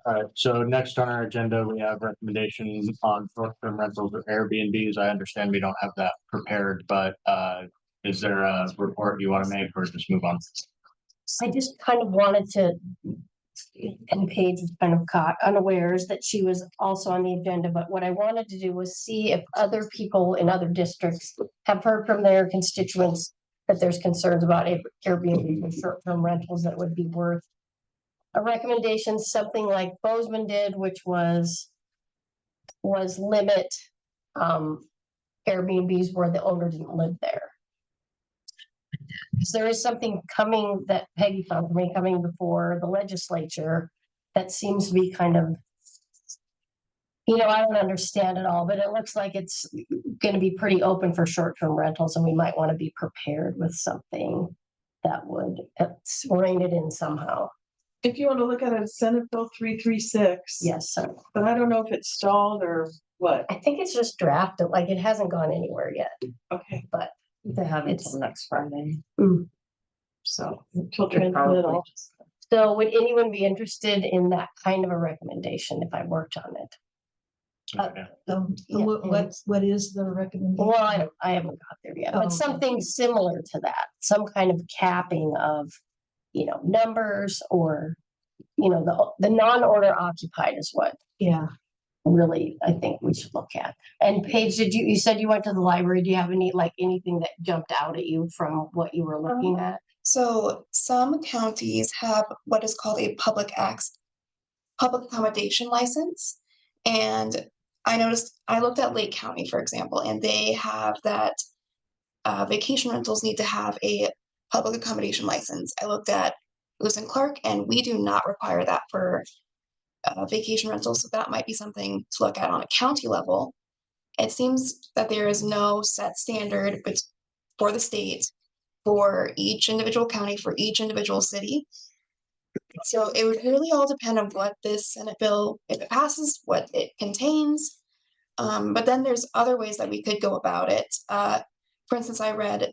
All right, so next on our agenda, we have recommendations on short-term rentals or Airbnbs. I understand we don't have that prepared, but is there a report you want to make or just move on? I just kind of wanted to, and Paige was kind of caught unawares that she was also on the agenda, but what I wanted to do was see if other people in other districts have heard from their constituents that there's concerns about Airbnb and short-term rentals that would be worth a recommendation, something like Bozeman did, which was limit Airbnbs where the owner didn't live there. Because there is something coming that Peggy found for me coming before the legislature that seems to be kind of, I don't understand it all, but it looks like it's going to be pretty open for short-term rentals, and we might want to be prepared with something that would rein it in somehow. If you want to look at it, Senate Bill 336. Yes, But I don't know if it's stalled or what. I think it's just drafted, like it hasn't gone anywhere yet. Okay, But They have until next Friday. so until transmittal. So would anyone be interested in that kind of a recommendation if I worked on it? What is the recommendation? Well, I haven't got there yet, Oh, but okay. something similar to that, some kind of capping of, numbers or, the non-order occupied is what Yeah. really I think we should look at. And Paige, you said you went to the library. Do you have anything that jumped out at you from what you were looking at? So some counties have what is called a public accommodation license. And I looked at Lake County, for example, and they have that vacation rentals need to have a public accommodation license. I looked at Lewis and Clark, and we do not require that for vacation rentals, so that might be something to look at on a county level. It seems that there is no set standard for the state, for each individual county, for each individual city. So it would really all depend on what this Senate bill, if it passes, what it contains. But then there's other ways that we could go about it. For instance, I read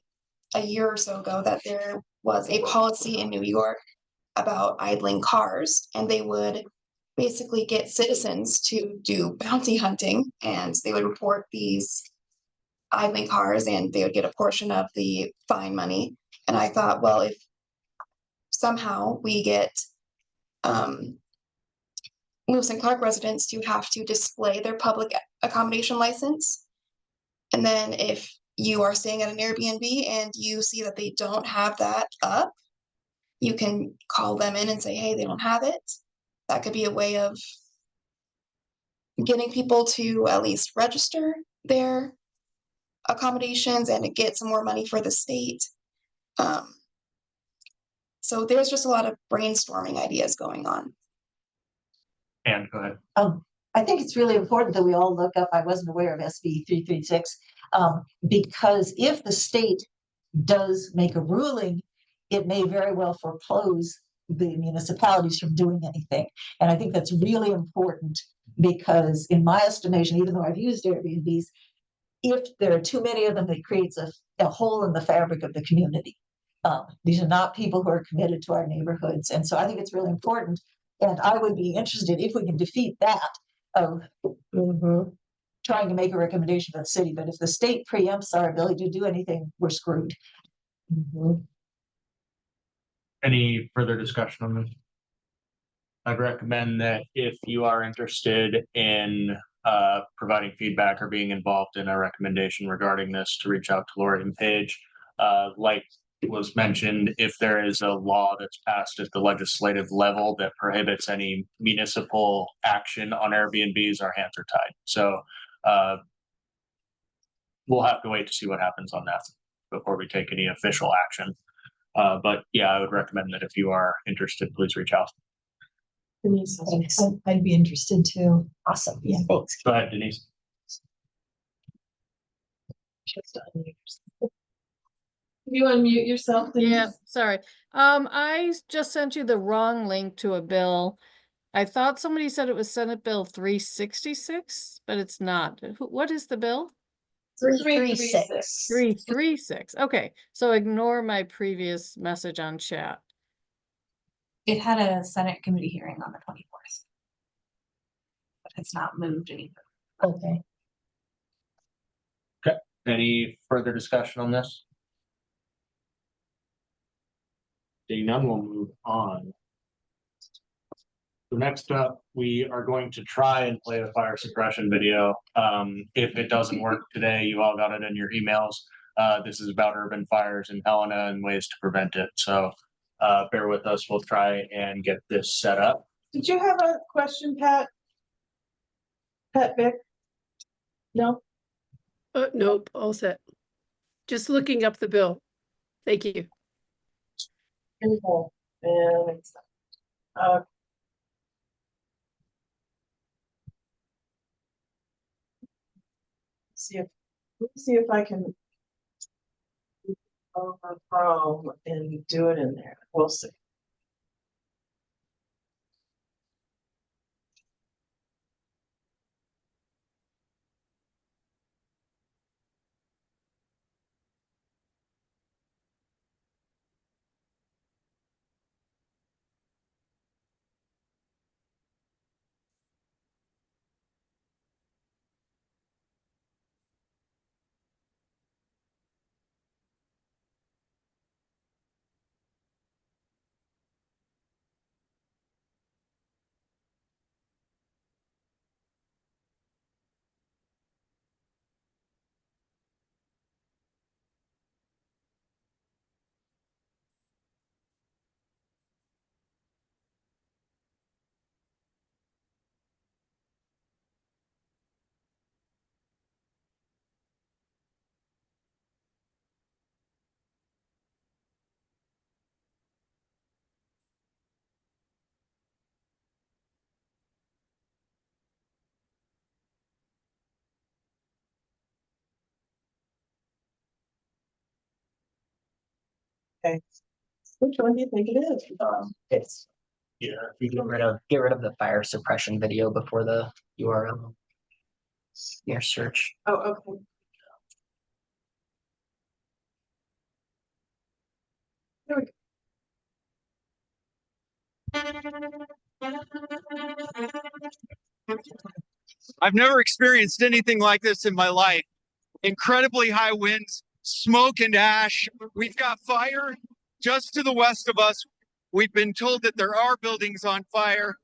a year or so ago that there was a policy in New York about idling cars, and they would basically get citizens to do bounty hunting, and they would report these idling cars and they would get a portion of the fine money. And I thought, well, if somehow we get Lewis and Clark residents to have to display their public accommodation license, and then if you are staying at an Airbnb and you see that they don't have that up, you can call them in and say, hey, they don't have it. That could be a way of getting people to at least register their accommodations and to get some more money for the state. So there's just a lot of brainstorming ideas going on. And go ahead. I think it's really important that we all look up, I wasn't aware of SB 336, because if the state does make a ruling, it may very well foreclose the municipalities from doing anything. And I think that's really important because in my estimation, even though I've used Airbnbs, if there are too many of them, it creates a hole in the fabric of the community. These are not people who are committed to our neighborhoods. And so I think it's really important. And I would be interested if we can defeat that of trying to make a recommendation to the city. But if the state preempts our ability to do anything, we're screwed. Any further discussion on this? I'd recommend that if you are interested in providing feedback or being involved in a recommendation regarding this, to reach out to Lori and Paige. Like was mentioned, if there is a law that's passed at the legislative level that prohibits any municipal action on Airbnbs, our hands are tied. So we'll have to wait to see what happens on that before we take any official action. But yeah, I would recommend that if you are interested, please reach out. Denise, Thanks. I'd be interested too. Awesome. Yeah, thanks. Go ahead, Denise. you unmute yourself, Denise? Yeah, sorry. I just sent you the wrong link to a bill. I thought somebody said it was Senate Bill 366, but it's not. What is the bill? 336. 336. Okay, so ignore my previous message on chat. It had a Senate committee hearing on the 24th. But it's not moved anywhere. Okay. Okay, any further discussion on this? Seeing none, we'll move on. So next up, we are going to try and play a fire suppression video. If it doesn't work today, you all got it in your emails. This is about urban fires in Helena and ways to prevent it. So bear with us, we'll try and get this set up. Did you have a question, Pat? Pat Vic? No? Nope, all set. Just looking up the bill. Thank you. See if I can over Chrome and do it in there. We'll see. Okay. Which one do you think it is? It's you get rid of the fire suppression video before the URL. Your search. Oh, okay. There we go. I've never experienced anything like this in my life. Incredibly high winds, smoke and ash. We've got fire just to the west of us. We've been told that there are buildings on fire.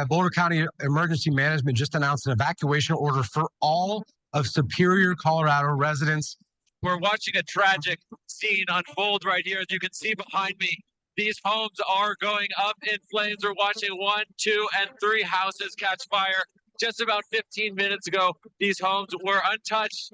Boulder County Emergency Management just announced an evacuation order for all of Superior, Colorado residents. We're watching a tragic scene unfold right here. As you can see behind me, these homes are going up in flames. We're watching 1, 2, and 3 houses catch fire. Just about 15 minutes ago, these homes were untouched.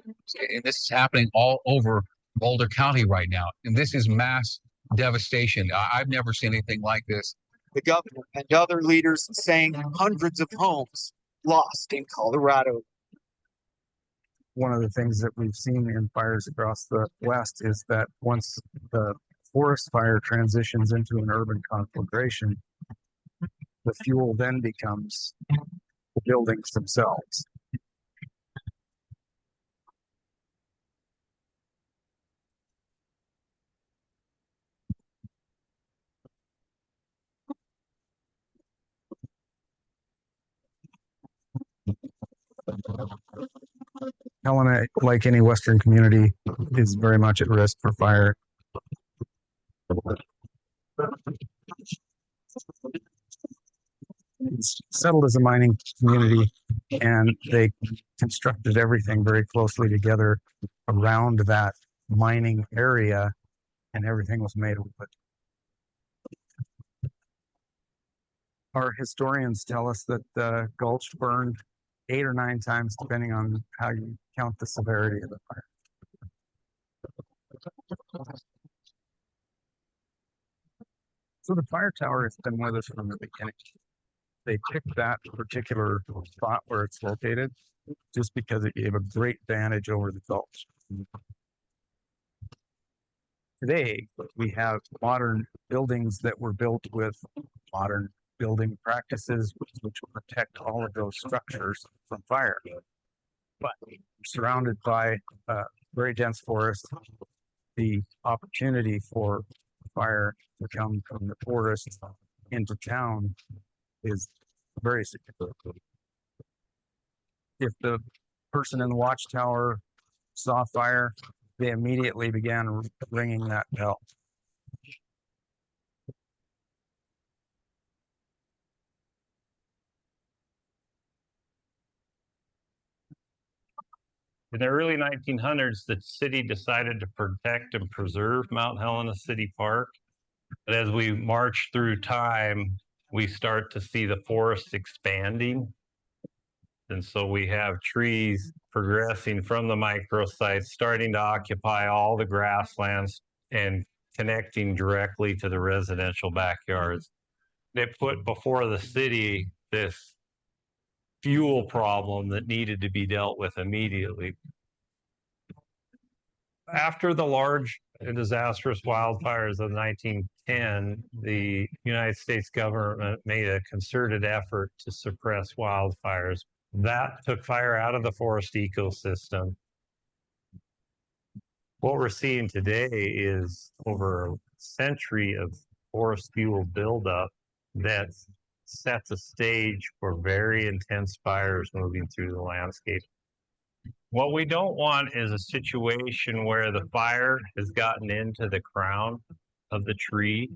And this is happening all over Boulder County right now. And this is mass devastation. I've never seen anything like this. The governor and other leaders saying hundreds of homes lost in Colorado. One of the things that we've seen in fires across the West is that once the forest fire transitions into an urban conflagration, the fuel then becomes the buildings themselves. Helena, like any Western community, is very much at risk for fire. It's settled as a mining community, and they constructed everything very closely together around that mining area, and everything was made of wood. Our historians tell us that the gulch burned 8 or 9 times, depending on how you count the severity of the fire. So the fire tower has been with us from the beginning. They picked that particular spot where it's located just because it gave a great vantage over the gulch. Today, we have modern buildings that were built with modern building practices, which protect all of those structures from fire. But surrounded by very dense forest, the opportunity for fire to come from the forest into town is very significant. If the person in the watchtower saw fire, they immediately began ringing that bell. In the early 1900s, the city decided to protect and preserve Mount Helena City Park. But as we march through time, we start to see the forest expanding. And so we have trees progressing from the microsites, starting to occupy all the grasslands and connecting directly to the residential backyards. They put before the city this fuel problem that needed to be dealt with immediately. After the large and disastrous wildfires of 1910, the United States government made a concerted effort to suppress wildfires. That took fire out of the forest ecosystem. What we're seeing today is over a century of forest fuel buildup that sets a stage for very intense fires moving through the landscape. What we don't want is a situation where the fire has gotten into the crown of the tree,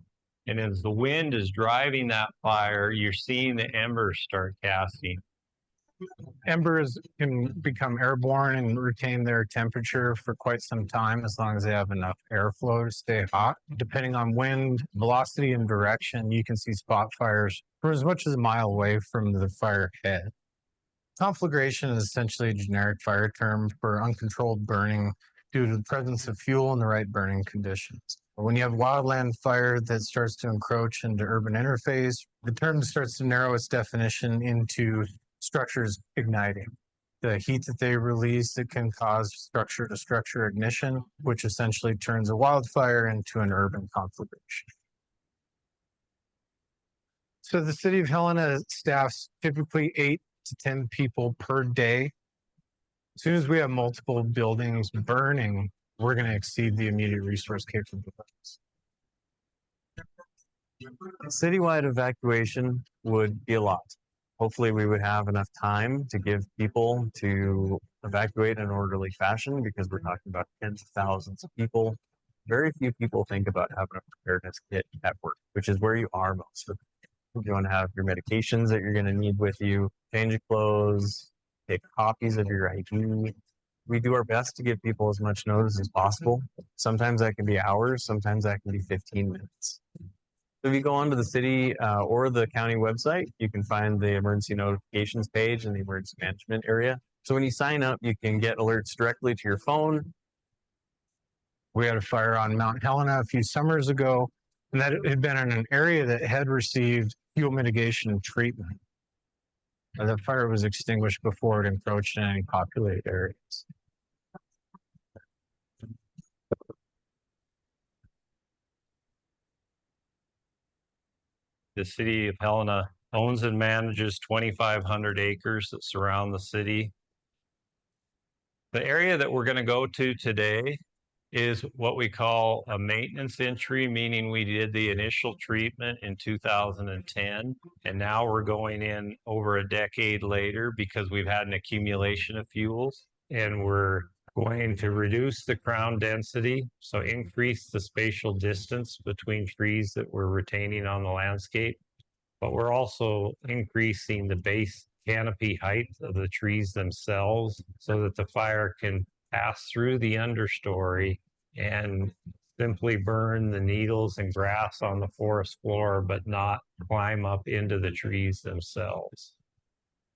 and as the wind is driving that fire, you're seeing the embers start casting. Embers can become airborne and retain their temperature for quite some time as long as they have enough airflow to stay hot. Depending on wind, velocity, and direction, you can see spot fires for as much as a mile away from the fire head. Conflagration is essentially a generic fire term for uncontrolled burning due to the presence of fuel and the right burning conditions. When you have wildland fire that starts to encroach into urban interface, the term starts to narrow its definition into structures igniting. the heat that they release, it can cause structure to structure ignition, which essentially turns a wildfire into an urban conflagration. So the city of Helena staffs typically 8 to 10 people per day. As soon as we have multiple buildings burning, we're going to exceed the immediate resource capabilities. Citywide evacuation would be a lot. Hopefully we would have enough time to give people to evacuate in an orderly fashion because we're talking about tens of thousands of people. Very few people think about having a preparedness kit at work, which is where you are most of the time. You want to have your medications that you're going to need with you, change of clothes, take copies of your ID. We do our best to give people as much notice as possible. Sometimes that can be hours, sometimes that can be 15 minutes. So if you go onto the city or the county website, you can find the emergency notifications page in the emergency management area. So when you sign up, you can get alerts directly to your phone. We had a fire on Mount Helena a few summers ago, and that had been in an area that had received fuel mitigation treatment. The fire was extinguished before it encroached in any populated areas. The city of Helena owns and manages 2,500 acres that surround the city. The area that we're going to go to today is what we call a maintenance entry, meaning we did the initial treatment in 2010, and now we're going in over a decade later because we've had an accumulation of fuels, and we're going to reduce the crown density, so increase the spatial distance between trees that we're retaining on the landscape, but we're also increasing the base canopy height of the trees themselves so that the fire can pass through the understory and simply burn the needles and grass on the forest floor, but not climb up into the trees themselves.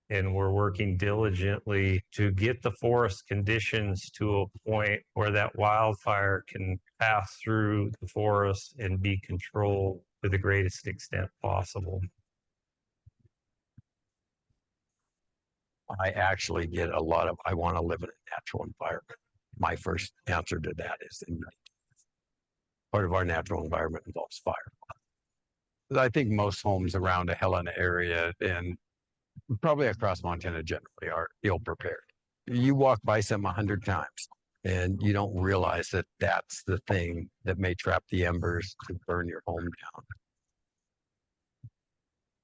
And we're working diligently to get the forest conditions to a point where that wildfire can pass through the forest and be controlled to the greatest extent possible. I actually get a lot of, I want to live in a natural environment. My first answer to that is part of our natural environment involves fire. I think most homes around the Helena area and probably across Montana generally are ill prepared. You walk by some 100 times and you don't realize that that's the thing that may trap the embers to burn your home down.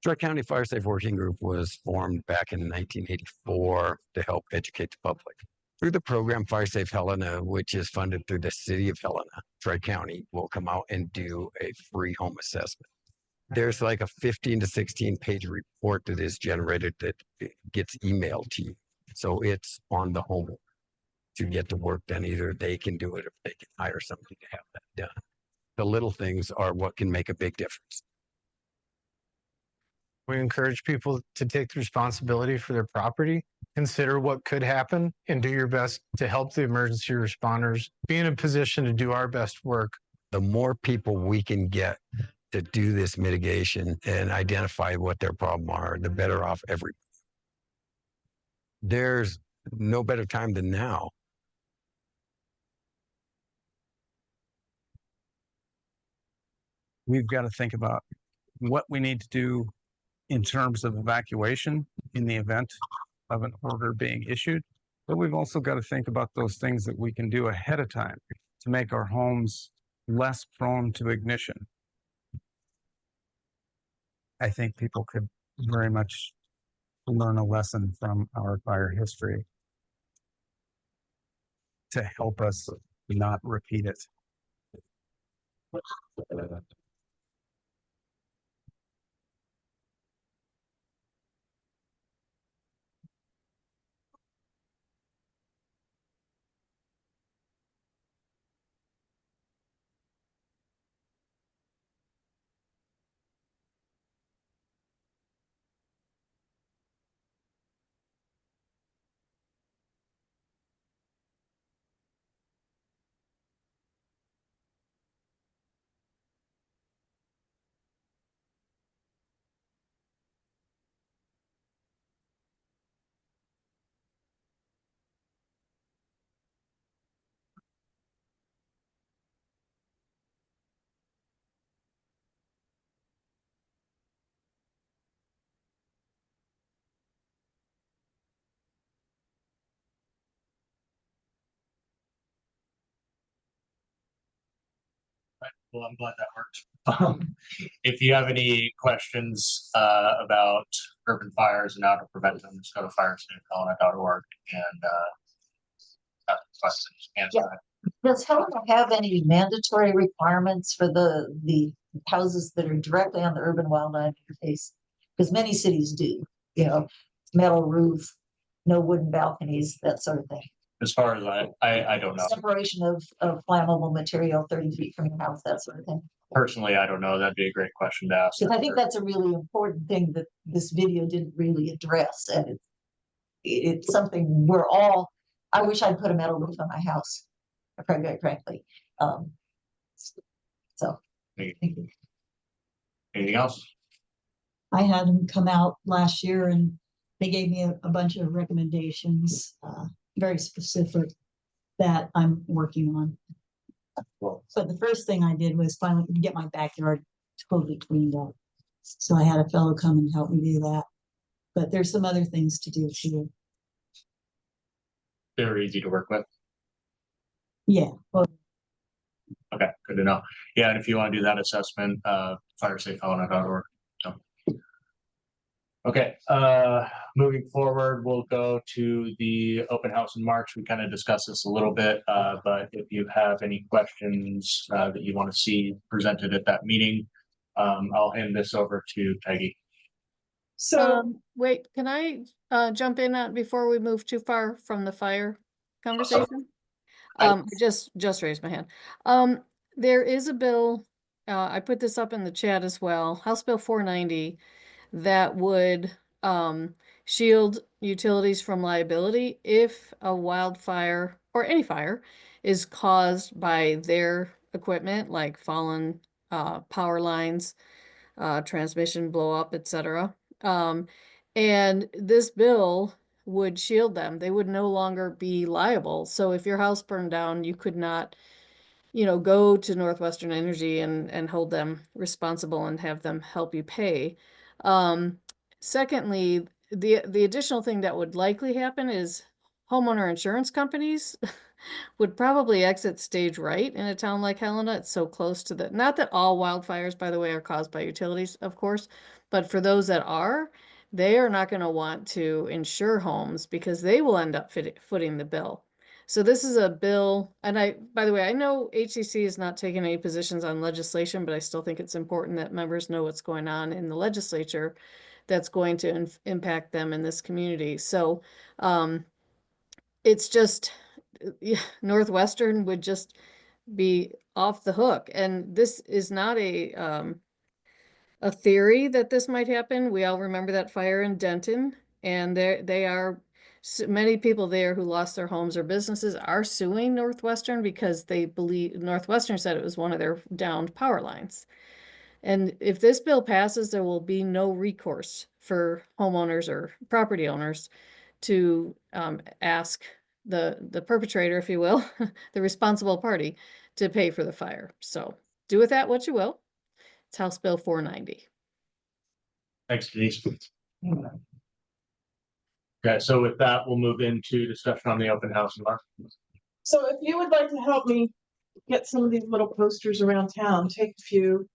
Tri-County Fire Safe Working Group was formed back in 1984 to help educate the public. Through the program Fire Safe Helena, which is funded through the city of Helena, Tri-County will come out and do a free home assessment. There's like a 15 to 16 page report that is generated that gets emailed to you. So it's on the homeowner to get the work done. Either they can do it or they can hire somebody to have that done. The little things are what can make a big difference. We encourage people to take the responsibility for their property, consider what could happen, and do your best to help the emergency responders be in a position to do our best work. The more people we can get to do this mitigation and identify what their problem are, the better off everybody. There's no better time than now. We've got to think about what we need to do in terms of evacuation in the event of an order being issued. But we've also got to think about those things that we can do ahead of time to make our homes less prone to ignition. I think people could very much learn a lesson from our fire history to help us not repeat it. Well, I'm glad that worked. If you have any questions about urban fires and how to prevent them, just go to firesafelona.org and ask questions. Answer Yeah. Does Helena have any mandatory requirements for the houses that are directly on the urban wildlife interface? Because many cities do, you know, metal roof, no wooden balconies, that sort of thing. As far as I don't know. Separation of flammable material 30 feet from your house, that sort of thing. Personally, I don't know. That'd be a great question to ask. Because I think that's a really important thing that this video didn't really address, and it's something we're all. I wish I'd put a metal roof on my house, quite frankly. So. Anything else? I had them come out last year and they gave me a bunch of recommendations, very specific, that I'm working on. Well, So the first thing I did was finally get my backyard totally cleaned up. So I had a fellow come and help me do that. But there's some other things to do too. They're easy to work with. Yeah. Well, Okay, good to know. Yeah, and if you want to do that assessment, firesafelona.org. So. Okay, moving forward, we'll go to the open house in March. We kind of discussed this a little bit, but if you have any questions that you want to see presented at that meeting, I'll hand this over to Peggy. So, wait, can I jump in on before we move too far from the fire conversation? Just raised my hand. There is a bill, I put this up in the chat as well, House Bill 490, that would shield utilities from liability if a wildfire or any fire is caused by their equipment, like fallen power lines, transmission blow up, etc. And this bill would shield them. They would no longer be liable. So if your house burned down, you could not, go to Northwestern Energy and hold them responsible and have them help you pay. Secondly, the additional thing that would likely happen is homeowner insurance companies would probably exit stage right in a town like Helena. It's so close to not that all wildfires, by the way, are caused by utilities, of course, but for those that are, they are not going to want to insure homes because they will end up footing the bill. So this is a bill, and by the way, I know HCC is not taking any positions on legislation, but I still think it's important that members know what's going on in the legislature that's going to impact them in this community. So it's just, Northwestern would just be off the hook. And this is not a theory that this might happen. We all remember that fire in Denton, and they are many people there who lost their homes or businesses are suing Northwestern because they believe Northwestern said it was one of their downed power lines. And if this bill passes, there will be no recourse for homeowners or property owners to ask the perpetrator, if you will, the responsible party, to pay for the fire. So do with that what you will. It's House Bill 490. Thanks, Denise. Okay, so with that, we'll move into discussion on the open house in March. so if you would like to help me get some of these little posters around town, take a few,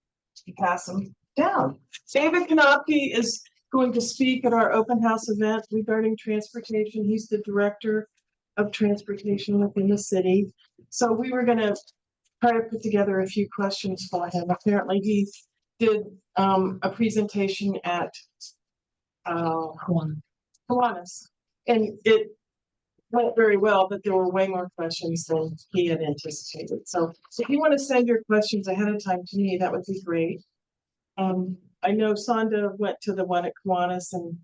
pass them down. David Kanopke is going to speak at our open house event regarding transportation. He's the director of transportation within the city. So we were going to try to put together a few questions for him. Apparently he did a presentation at Kiwanis, and it went very well, but there were way more questions than he had anticipated. So if you want to send your questions ahead of time to me, that would be great. I know Sonda went to the one at Kiwanis, and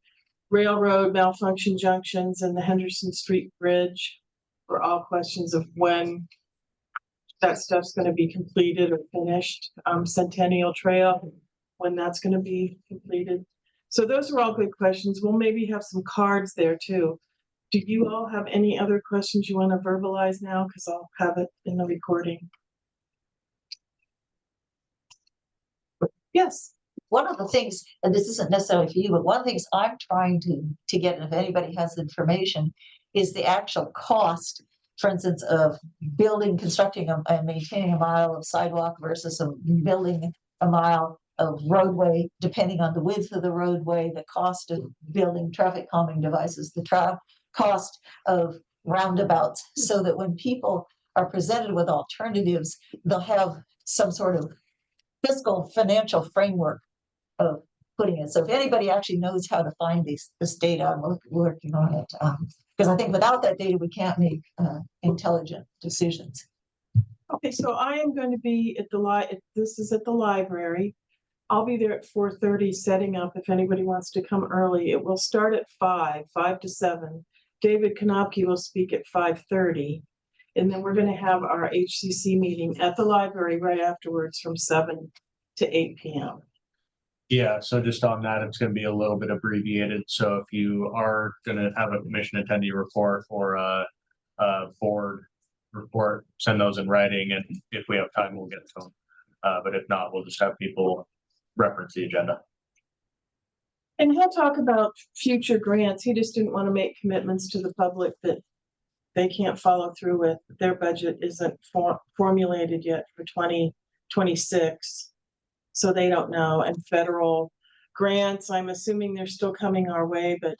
railroad malfunction junctions and the Henderson Street Bridge were all questions of when that stuff's going to be completed or finished. Centennial Trail, when that's going to be completed. So those are all good questions. We'll maybe have some cards there too. Do you all have any other questions you want to verbalize now? Because I'll have it in the recording. Yes. One of the things, and this isn't necessarily for you, but one of the things I'm trying to get, and if anybody has information, is the actual cost for instance, of constructing and maintaining a mile of sidewalk versus building a mile of roadway, depending on the width of the roadway, the cost of building traffic calming devices, the cost of roundabouts, so that when people are presented with alternatives, they'll have some sort of fiscal financial framework of putting it. So if anybody actually knows how to find this data, I'm working on it. Because I think without that data, we can't make intelligent decisions. Okay, so I am going to be at this is at the library. I'll be there at 4:30 setting up if anybody wants to come early. It will start at 5 to 7. David Konopke will speak at 5:30. And then we're going to have our HCC meeting at the library right afterwards from 7 to 8 p.m. Yeah, so just on that, it's gonna be a little bit abbreviated, so if you are gonna have a commission attendee report or a board report, send those in writing, and if we have time, we'll get to them. But if not, we'll just have people reference the agenda. And he'll talk about future grants. He just didn't want to make commitments to the public that they can't follow through with. Their budget isn't formulated yet for 2026. So they don't know. And federal grants, I'm assuming they're still coming our way, but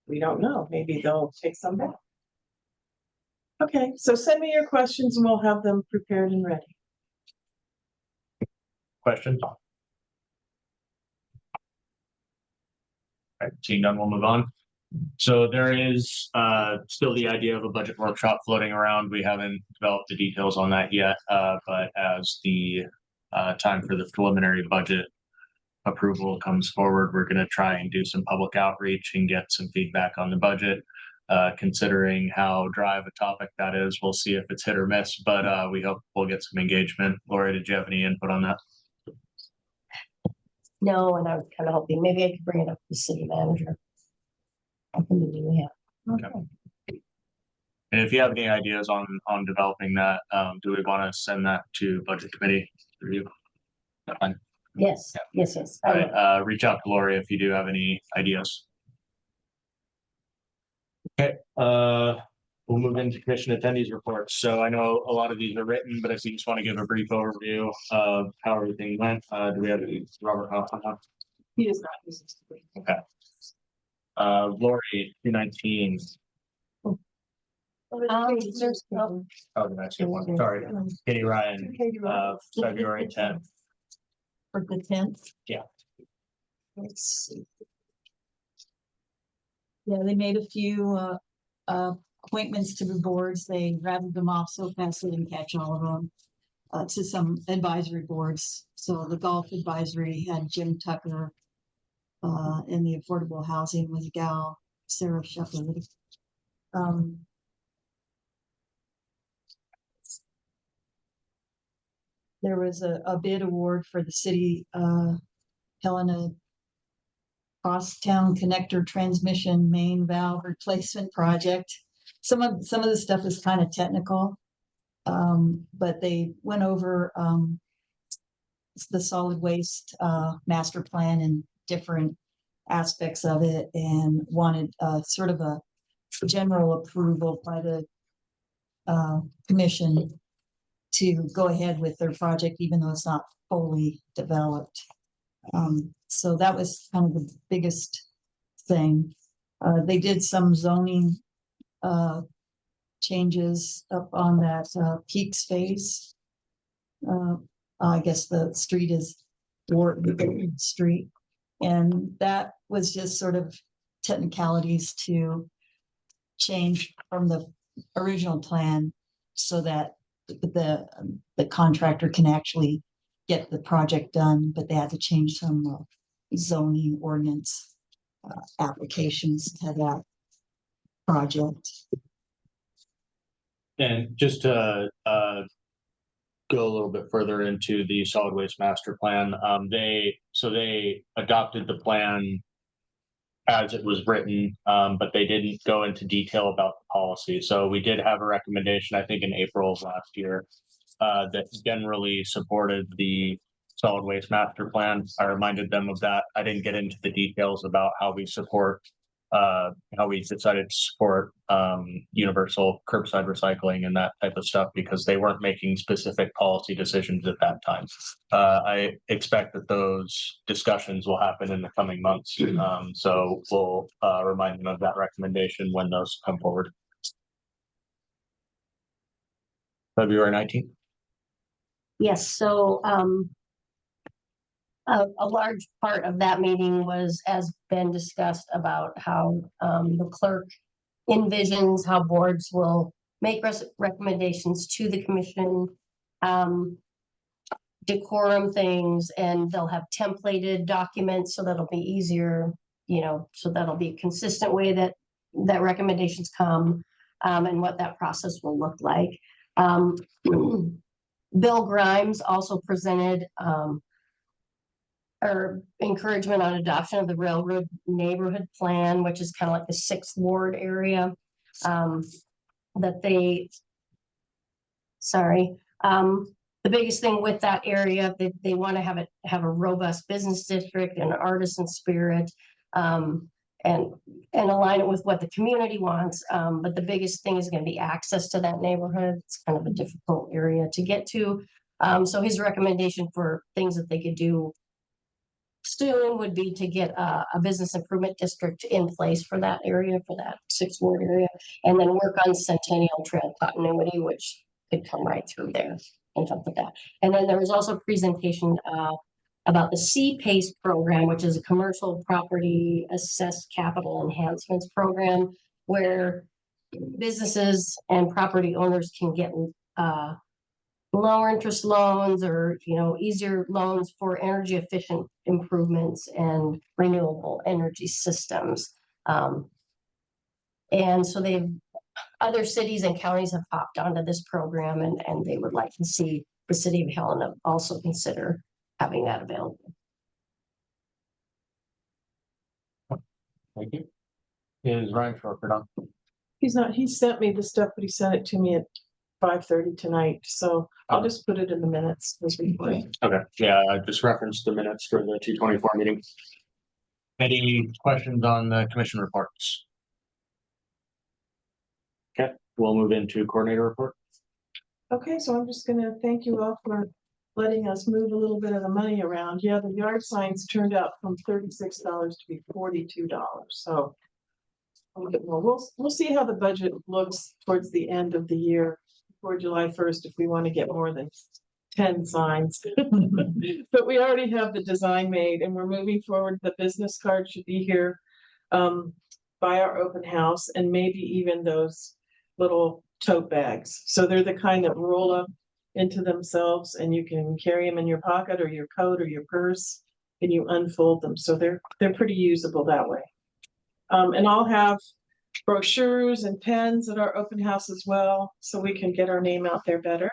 we don't know. Maybe they'll take some back. Okay, so send me your questions and we'll have them prepared and ready. Questions? All right, seeing none, we'll move on. So there is still the idea of a budget workshop floating around. We haven't developed the details on that yet, but as the time for the preliminary budget approval comes forward, we're going to try and do some public outreach and get some feedback on the budget. Considering how dry of a topic that is, we'll see if it's hit or miss, but we hope we'll get some engagement. Lori, did you have any input on that? No, and I was kind of hoping maybe I could bring it up to the city manager. Okay. And if you have any ideas on developing that, do we want to send that to budget committee review? Fine. Yes, yes. All right, reach out to Lori if you do have any ideas. Okay, we'll move into commission attendees reports. So I know a lot of these are written, but if you just want to give a brief overview of how everything went, do we have Robert Hoffman? He is not. Okay. Lori, 219. Oh, did I skip one? Sorry. Katie Ryan, February 10th. For the 10th. Yeah. Let's see. Yeah, they made a few appointments to the boards. They rattled them off so fast they didn't catch all of them. To some advisory boards. So the golf advisory had Jim Tucker. And the affordable housing was gal Sarah Shepherd. There was a bid award for the city Helena Crosstown Connector Transmission Main Valve Replacement Project. Some of the stuff is kind of technical, but they went over the solid waste master plan and different aspects of it, and wanted sort of a general approval by the commission to go ahead with their project, even though it's not fully developed. So that was kind of the biggest thing. They did some zoning changes up on that peak space. I guess the street is Wharton Street. And that was just sort of technicalities to change from the original plan so that the contractor can actually get the project done, but they had to change some zoning ordinance applications to that project. And just to go a little bit further into the solid waste master plan, they adopted the plan as it was written, but they didn't go into detail about the policy. So we did have a recommendation, I think in April of last year, that generally supported the solid waste master plan. I reminded them of that. I didn't get into the details about how we support how we decided to support universal curbside recycling and that type of stuff because they weren't making specific policy decisions at that time. I expect that those discussions will happen in the coming months. So we'll remind them of that recommendation when those come forward. February 19th. Yes, so a large part of that meeting was, as Ben discussed, about how the clerk envisions how boards will make recommendations to the commission, decorum things, and they'll have templated documents so that'll be easier, so that'll be a consistent way that recommendations come, and what that process will look like. Bill Grimes also presented or encouragement on adoption of the railroad neighborhood plan, which is kind of like the 6th ward area the biggest thing with that area, they want to have a robust business district and artisan spirit, and align it with what the community wants. But the biggest thing is going to be access to that neighborhood. It's kind of a difficult area to get to. So his recommendation for things that they could do soon would be to get a business improvement district in place for that area, for that 6th ward area, and then work on Centennial Trail continuity, which could come right through there on top of that. And then there was also a presentation about the C-PACE program, which is a commercial property assessed capital enhancements program, where businesses and property owners can get lower interest loans or easier loans for energy efficient improvements and renewable energy systems. And so other cities and counties have hopped onto this program, and they would like to see the city of Helena also consider having that available. Thank you. Is Ryan Schroeder on? He's not, he sent me the stuff, but he sent it to me at 5:30 tonight, so I'll just put it in the minutes as we play. Okay, yeah, I just referenced the minutes for the 224 meeting. Any questions on the commission reports? Okay, we'll move into coordinator report. Okay, so I'm just gonna thank you all for letting us move a little bit of the money around. Yeah, the yard signs turned out from $36 to be $42. So we'll see how the budget looks towards the end of the year, before July 1st, if we want to get more than 10 signs. But we already have the design made, and we're moving forward. The business card should be here by our open house, and maybe even those little tote bags. So they're the kind that roll up into themselves, and you can carry them in your pocket or your coat or your purse, and you unfold them. So they're pretty usable that way. And I'll have brochures and pens at our open house as well, so we can get our name out there better.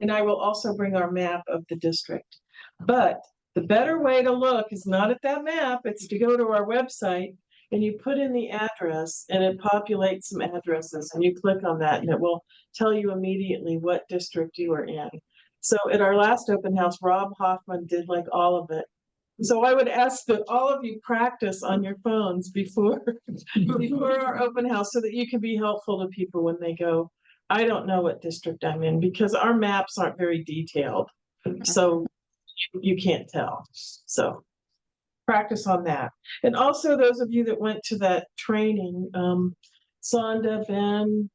And I will also bring our map of the district. But the better way to look is not at that map, it's to go to our website and you put in the address and it populates some addresses, and you click on that and it will tell you immediately what district you are in. So at our last open house, Rob Hoffman did like all of it. So I would ask that all of you practice on your phones before our open house, so that you can be helpful to people when they go, I don't know what district I'm in, because our maps aren't very detailed. So you can't tell. So practice on that. And also those of you that went to that training, Sonda, Ben,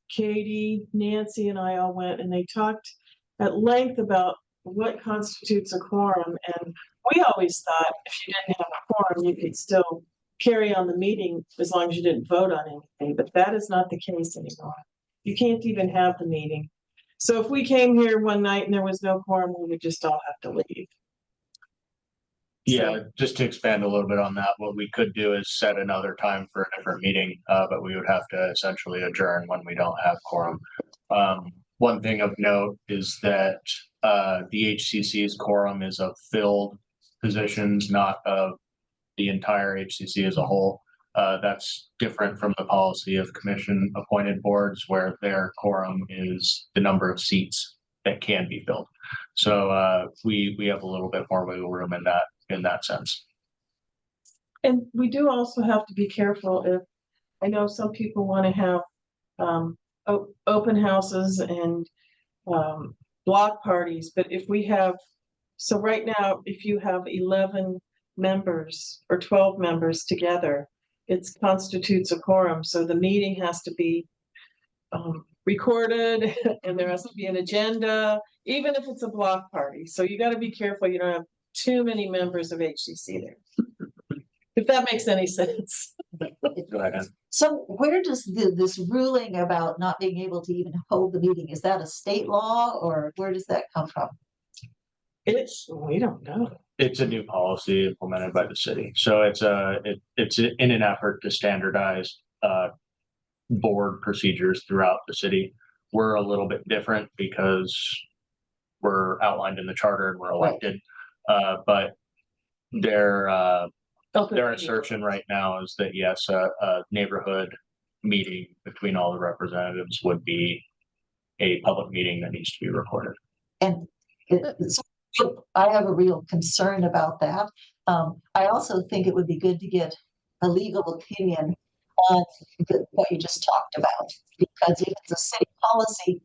Katie, Nancy, and I all went, and they talked at length about what constitutes a quorum. And we always thought if you didn't have a quorum, you could still carry on the meeting as long as you didn't vote on anything, but that is not the case anymore. You can't even have the meeting. So if we came here one night and there was no quorum, we would just all have to leave. Yeah, just to expand a little bit on that, what we could do is set another time for a different meeting, but we would have to essentially adjourn when we don't have quorum. One thing of note is that the HCC's quorum is of filled positions, not of the entire HCC as a whole. That's different from the policy of commission appointed boards, where their quorum is the number of seats that can be filled. So we have a little bit more wiggle room in that sense. And we do also have to be careful if I know some people want to have open houses and block parties, but if we have, so right now, if you have 11 members or 12 members together, it constitutes a quorum. So the meeting has to be recorded and there has to be an agenda, even if it's a block party. So you got to be careful you don't have too many members of HCC there. If that makes any sense. Go ahead. So where does this ruling about not being able to even hold the meeting, is that a state law or where does that come from? We don't know. It's a new policy implemented by the city. So it's in an effort to standardize board procedures throughout the city. We're a little bit different because we're outlined in the charter and we're elected. But their assertion right now is that yes, a neighborhood meeting between all the representatives would be a public meeting that needs to be recorded. And I have a real concern about that. I also think it would be good to get a legal opinion on what you just talked about, because if it's a city policy,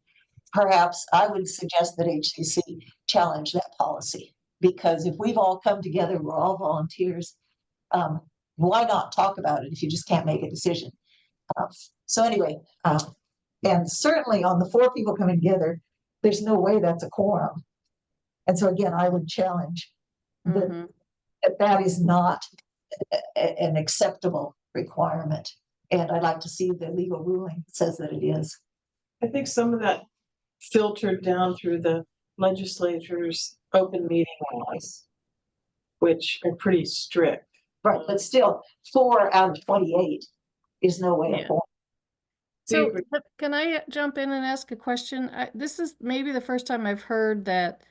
perhaps I would suggest that HCC challenge that policy, because if we've all come together, we're all volunteers, why not talk about it if you just can't make a decision? So anyway, and certainly on the 4 people coming together, there's no way that's a quorum. And so again, I would challenge that is not an acceptable requirement. And I'd like to see the legal ruling that says that it is. I think some of that filtered down through the legislature's open meeting laws, which are pretty strict. Right, but still 4 out of 28 is no way a quorum. So can I jump in and ask a question? This is maybe the first time I've heard that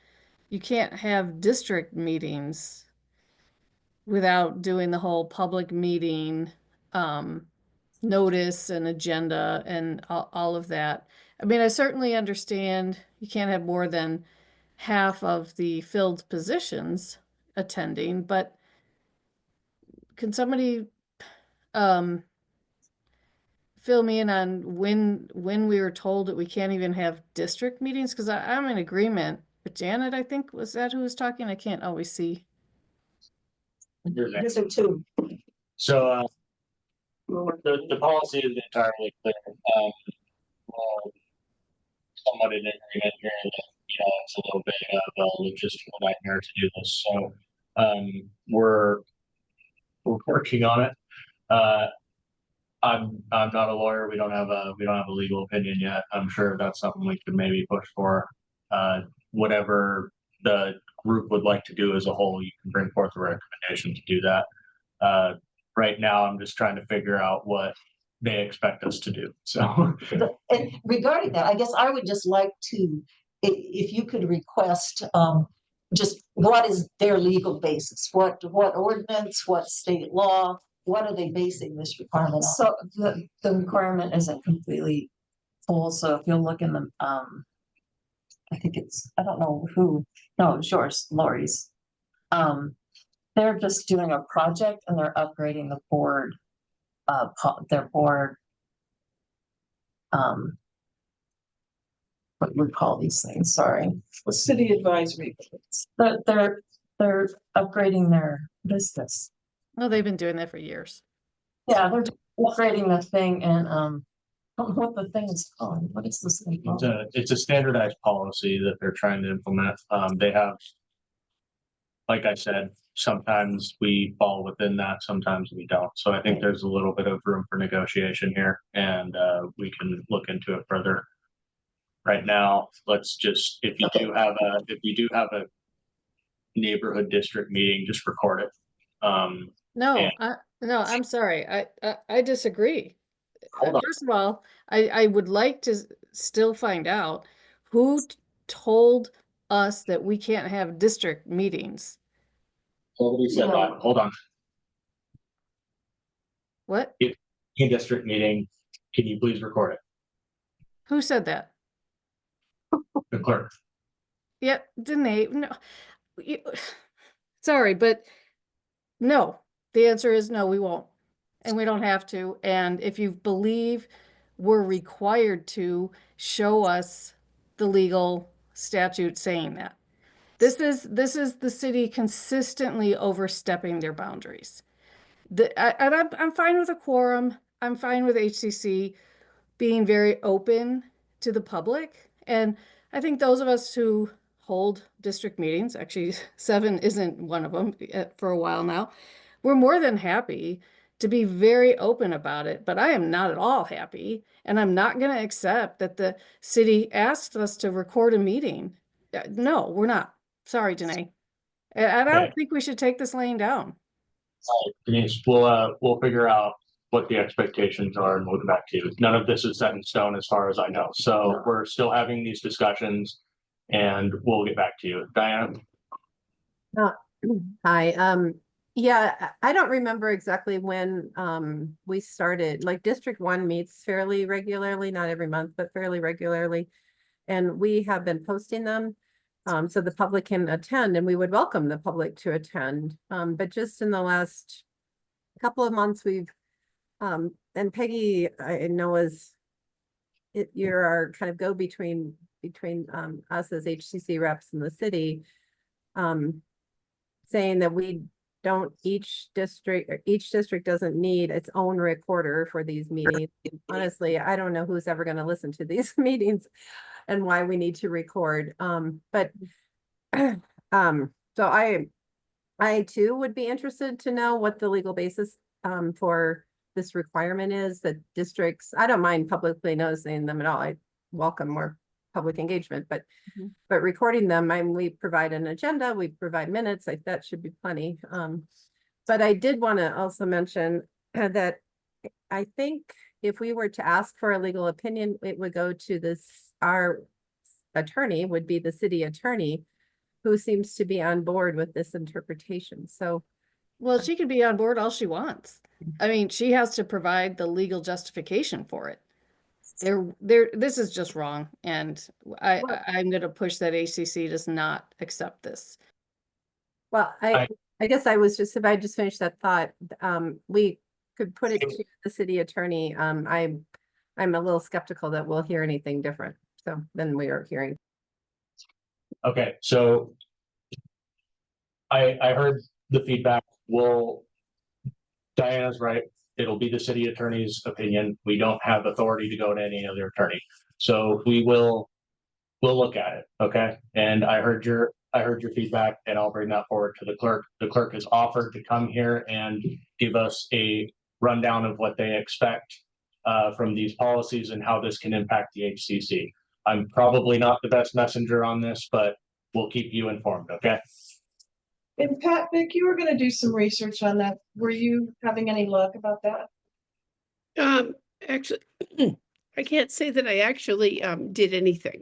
you can't have district meetings without doing the whole public meeting notice and agenda and all of that. I mean, I certainly understand you can't have more than half of the filled positions attending, but can somebody fill me in on when we were told that we can't even have district meetings? Because I'm in agreement with Janet, I think, was that who was talking? I can't always see. These are 2. So the policy is entirely clear. Somewhat in agreement here that it's a little bit of a logistical nightmare to do this. So we're working on it. I'm not a lawyer. We don't have a legal opinion yet. I'm sure that's something we could maybe push for. Whatever the group would like to do as a whole, you can bring forth a recommendation to do that. Right now, I'm just trying to figure out what they expect us to do. So, and regarding that, I guess I would just like to, if you could request, just what is their legal basis? What ordinance? What state law? What are they basing this requirement on? So the requirement isn't completely full, so if you'll look in the, I think it's, I don't know who, no, it's yours, Lori's. They're just doing a project and they're upgrading the board, their board, what do we call these things? Sorry. The city advisory. They're upgrading their business. Oh, they've been doing that for years. Yeah, they're upgrading the thing and I don't know what the thing is called. What is this thing called? it's a standardized policy that they're trying to implement. They have, like I said, sometimes we fall within that, sometimes we don't. So I think there's a little bit of room for negotiation here, and we can look into it further. Right now, let's just, if you do have a neighborhood district meeting, just record it. No, I'm sorry. I disagree. First of all, I would like to still find out who told us that we can't have district meetings. Nobody said that. Hold on. What? If in district meeting, can you please record it? Who said that? The clerk. Yeah, didn't they? No. Sorry, but no. The answer is no, we won't. and we don't have to. And if you believe we're required to, show us the legal statute saying that. This is the city consistently overstepping their boundaries. I'm fine with a quorum. I'm fine with HCC being very open to the public. And I think those of us who hold district meetings, actually 7 isn't one of them for a while now, we're more than happy to be very open about it. But I am not at all happy, and I'm not going to accept that the city asked us to record a meeting. No, we're not. Sorry, Janae. And I don't think we should take this laying down. Denise, we'll figure out what the expectations are and we'll get back to you. None of this is set in stone as far as I know. So we're still having these discussions and we'll get back to you. Diana? Hi, yeah, I don't remember exactly when we started, like District 1 meets fairly regularly, not every month, but fairly regularly. And we have been posting them so the public can attend, and we would welcome the public to attend. But just in the last couple of months, we've and Peggy, I know you're our kind of go between us as HCC reps in the city, saying that each district doesn't need its own recorder for these meetings. Honestly, I don't know who's ever going to listen to these meetings and why we need to record. But so I too would be interested to know what the legal basis for this requirement is that districts, I don't mind publicly noticing them at all. I welcome more public engagement, but recording them, we provide an agenda, we provide minutes, like that should be plenty. But I did want to also mention that I think if we were to ask for a legal opinion, it would go to our attorney would be the city attorney, who seems to be on board with this interpretation. So, well, she can be on board all she wants. I mean, she has to provide the legal justification for it. This is just wrong, and I'm going to push that HCC does not accept this. Well, I guess if I just finish that thought, we could put it to the city attorney. I'm a little skeptical that we'll hear anything different than we are hearing. Okay, so I heard the feedback. Diana's right. It'll be the city attorney's opinion. We don't have authority to go to any other attorney. So we'll look at it. Okay. And I heard your feedback, and I'll bring that forward to the clerk. The clerk has offered to come here and give us a rundown of what they expect from these policies and how this can impact the HCC. I'm probably not the best messenger on this, but we'll keep you informed. Okay. And Pat, Vic, you were going to do some research on that. Were you having any luck about that? Actually, I can't say that I actually did anything,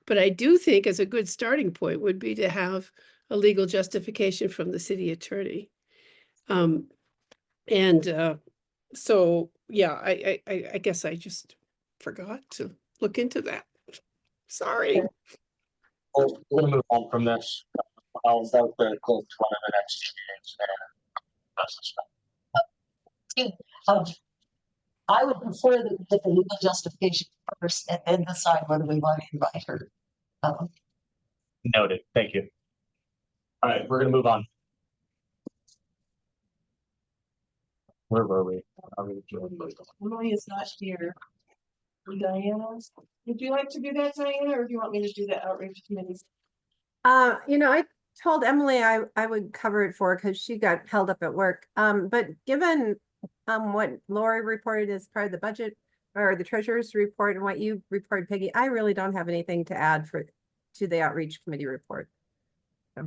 but I do think as a good starting point would be to have a legal justification from the city attorney. So yeah, I guess I just forgot to look into that. Sorry. We're gonna move on from this. I'll vote the clerk to one of the next meetings. I would prefer to get the legal justification first and then decide whether we want to invite her. Noted. Thank you. All right, we're gonna move on. Where were we? Emily is not here. Diana, would you like to do that, Diana, or do you want me to do the outreach committees? I told Emily I would cover it for her because she got held up at work. But given what Lori reported as part of the budget or the treasurer's report and what you reported, Peggy, I really don't have anything to add to the outreach committee report. All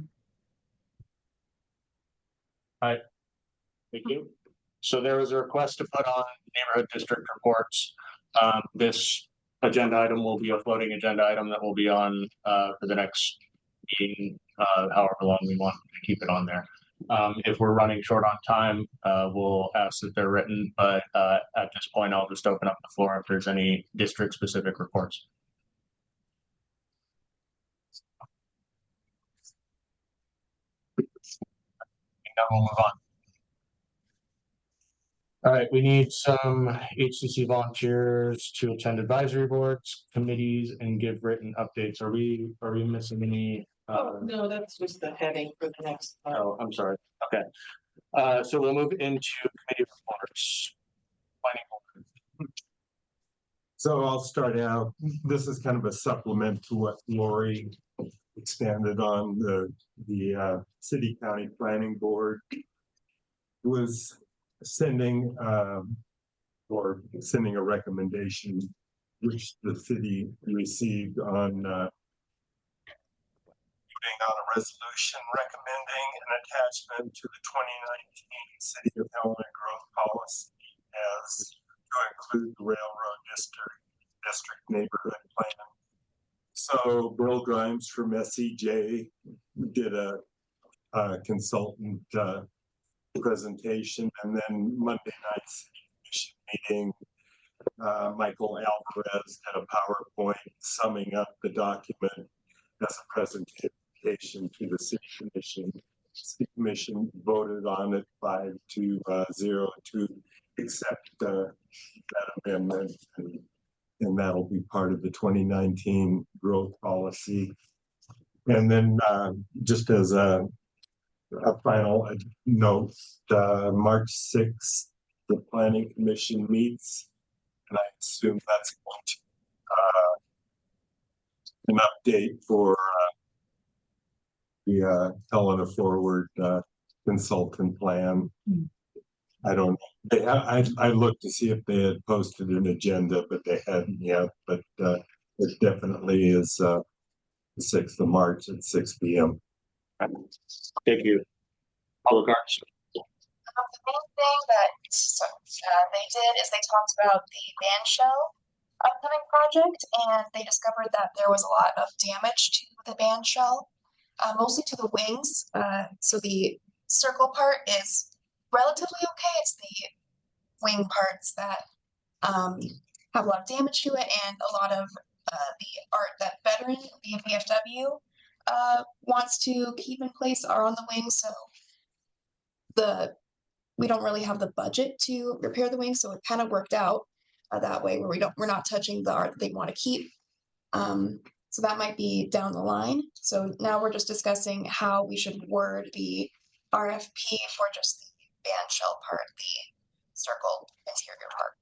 right. Thank you. So there was a request to put on neighborhood district reports. This agenda item will be a floating agenda item that will be on for the next meeting, however long we want to keep it on there. If we're running short on time, we'll ask that they're written, but at this point, I'll just open up the floor if there's any district specific reports. Now we'll move on. All right, we need some HCC volunteers to attend advisory boards, committees, and give written updates. Are we missing any? Oh, no, that's just the heading for the next. Oh, I'm sorry. Okay. So we'll move into committee reports. Planning board. So I'll start out. This is kind of a supplement to what Lori expanded on. The city county planning board was sending sending a recommendation which the city received on a resolution recommending an attachment to the 2019 City of Helena Growth Policy as to include the Railroad District Neighborhood Plan. So Bill Grimes from SEJ did a consultant presentation, and then Monday night city commission meeting, Michael Alvarez had a PowerPoint summing up the document as a presentation to the city commission. City commission voted on it 5-0 to accept that amendment, and that'll be part of the 2019 growth policy. And then just as a final note, March 6th, the planning commission meets, and I assume that's going to an update for the Helena Forward consultant plan. I don't know. I looked to see if they had posted an agenda, but they hadn't yet. But it definitely is the 6th of March at 6 p.m. Thank you. Public Arts. The main thing that they did is they talked about the band shell upcoming project, and they discovered that there was a lot of damage to the band shell, mostly to the wings. So the circle part is relatively okay. It's the wing parts that have a lot of damage to it, and a lot of the art that veteran, the VFW, wants to keep in place are on the wings. So we don't really have the budget to repair the wings, so it kind of worked out that way, where we're not touching the art that they want to keep. So that might be down the line. So now we're just discussing how we should word the RFP for just the band shell part, the circle interior part.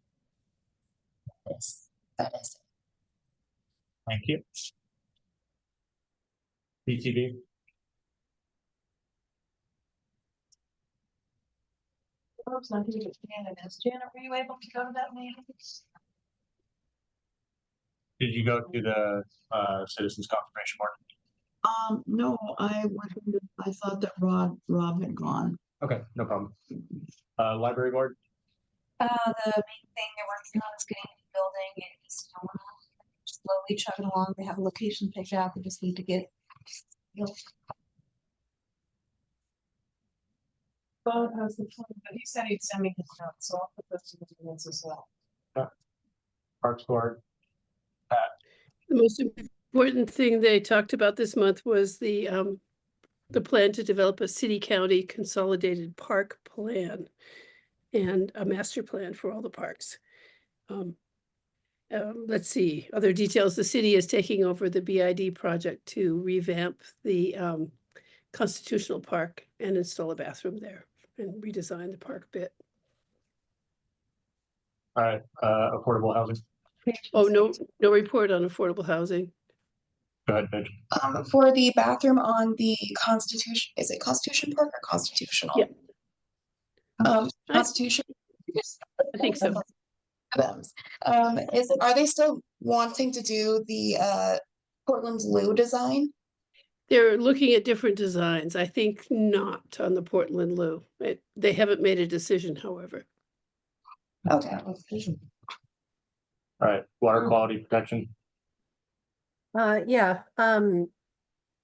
That is it. Thank you. PTV. Janet, were you able to go to that meeting? Did you go to the Citizens Confirmation Board? No, I thought that Rob had gone. Okay, no problem. Library Board. The main thing they're working on is getting a building in East Helena. Slowly chugging along. They have a location picked out. They just need to get. Bob has the plan, but he said he'd send me his notes, so I'll put this in the minutes as well. Parks Board. The most important thing they talked about this month was the plan to develop a city-county consolidated park plan and a master plan for all the parks. Let's see, other details. The city is taking over the BID project to revamp the Constitutional Park and install a bathroom there and redesign the park bit. All right, affordable housing. Oh, no report on affordable housing. Go ahead, Paige. For the bathroom on the Constitution, is it Constitution Park or Constitutional? Yeah. Constitution. I think so. Are they still wanting to do the Portland Loo design? They're looking at different designs. I think not on the Portland Loo. They haven't made a decision, however. Okay. All right, water quality protection. Yeah,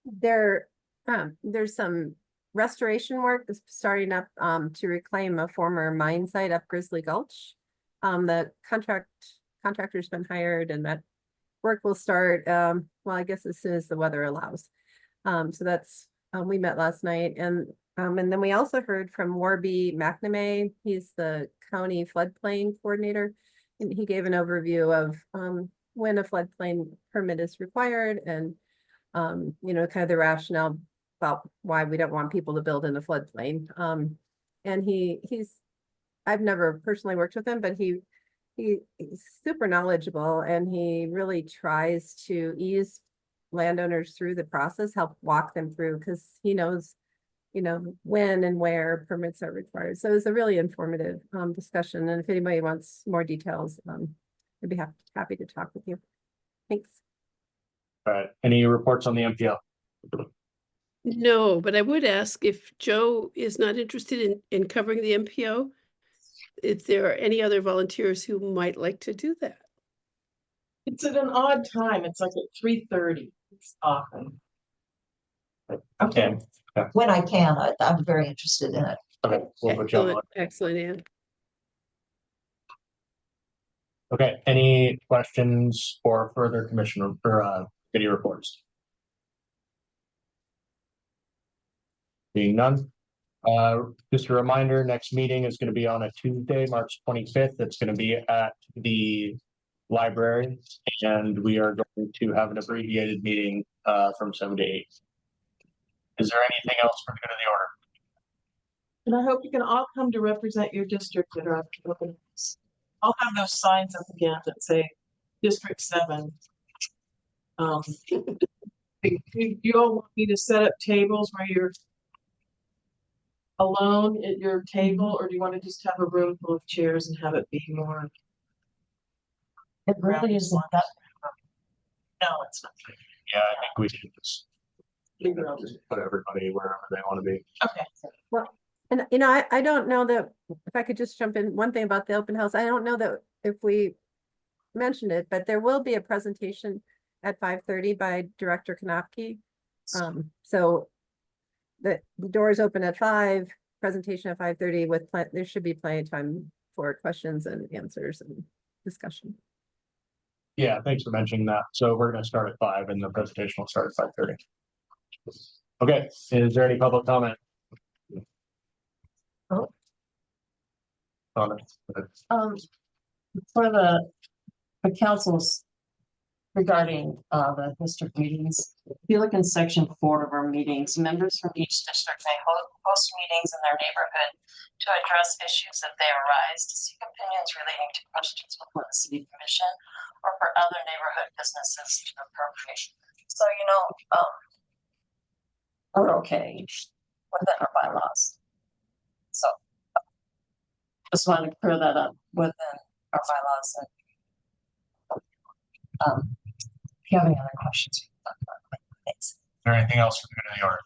there's some restoration work that's starting up to reclaim a former mine site up Grizzly Gulch. The contractor's been hired, and that work will start well, I guess as soon as the weather allows. So that's we met last night, and And then we also heard from Warby McNamee. He's the county floodplain coordinator. And he gave an overview of when a floodplain permit is required and you know, kind of the rationale about why we don't want people to build in a floodplain. And I've never personally worked with him, but he's super knowledgeable and he really tries to ease landowners through the process, help walk them through because he knows, you know, when and where permits are required. So it was a really informative discussion. And if anybody wants more details, I'd be happy to talk with you. Thanks. All right, any reports on the MPO? No, but I would ask if Joe is not interested in covering the MPO, if there are any other volunteers who might like to do that. It's at an odd time. It's like at 3:30. It's often. Okay. Yeah. When I can, I'm very interested in it. Okay, we'll put you on. Excellent, excellent, Ann. Okay, any questions for further commissioner or committee reports? Being none. Just a reminder, next meeting is going to be on a Tuesday, March 25th. It's going to be at the library, and we are going to have an abbreviated meeting from 7 to 8. Is there anything else for good of the order? And I hope you can all come to represent your district at our open house. I'll have those signs up again that say District 7. You all want me to set up tables where you're alone at your table, or do you want to just have a room full of chairs and have it be more? It really isn't that. No, it's not. Yeah, I think we should just put everybody wherever they want to be. Okay. Well, and you know, I don't know that if I could just jump in, one thing about the open house, I don't know that if we mentioned it, but there will be a presentation at 5:30 by Director Konopke. So the doors open at 5, presentation at 5:30 with there should be plenty of time for questions and answers and discussion. Yeah, thanks for mentioning that. So we're going to start at 5 and the presentation will start at 5:30. Okay, is there any public comment? Oh. Comments? For the councils regarding the district meetings, if you look in section 4 of our meetings, members from each district may host meetings in their neighborhood to address issues that they arise, to seek opinions relating to questions before the city commission, or for other neighborhood businesses to appropriation. So, you know, we're okay within our bylaws. So just wanted to clear that up within our bylaws. And if you have any other questions, thanks. Is there anything else for the good of the order?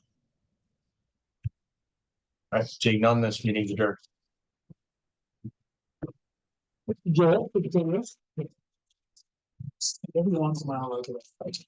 All right, seeing none, this meeting is adjourned. Joel, could you tell us? Every once in a while, I get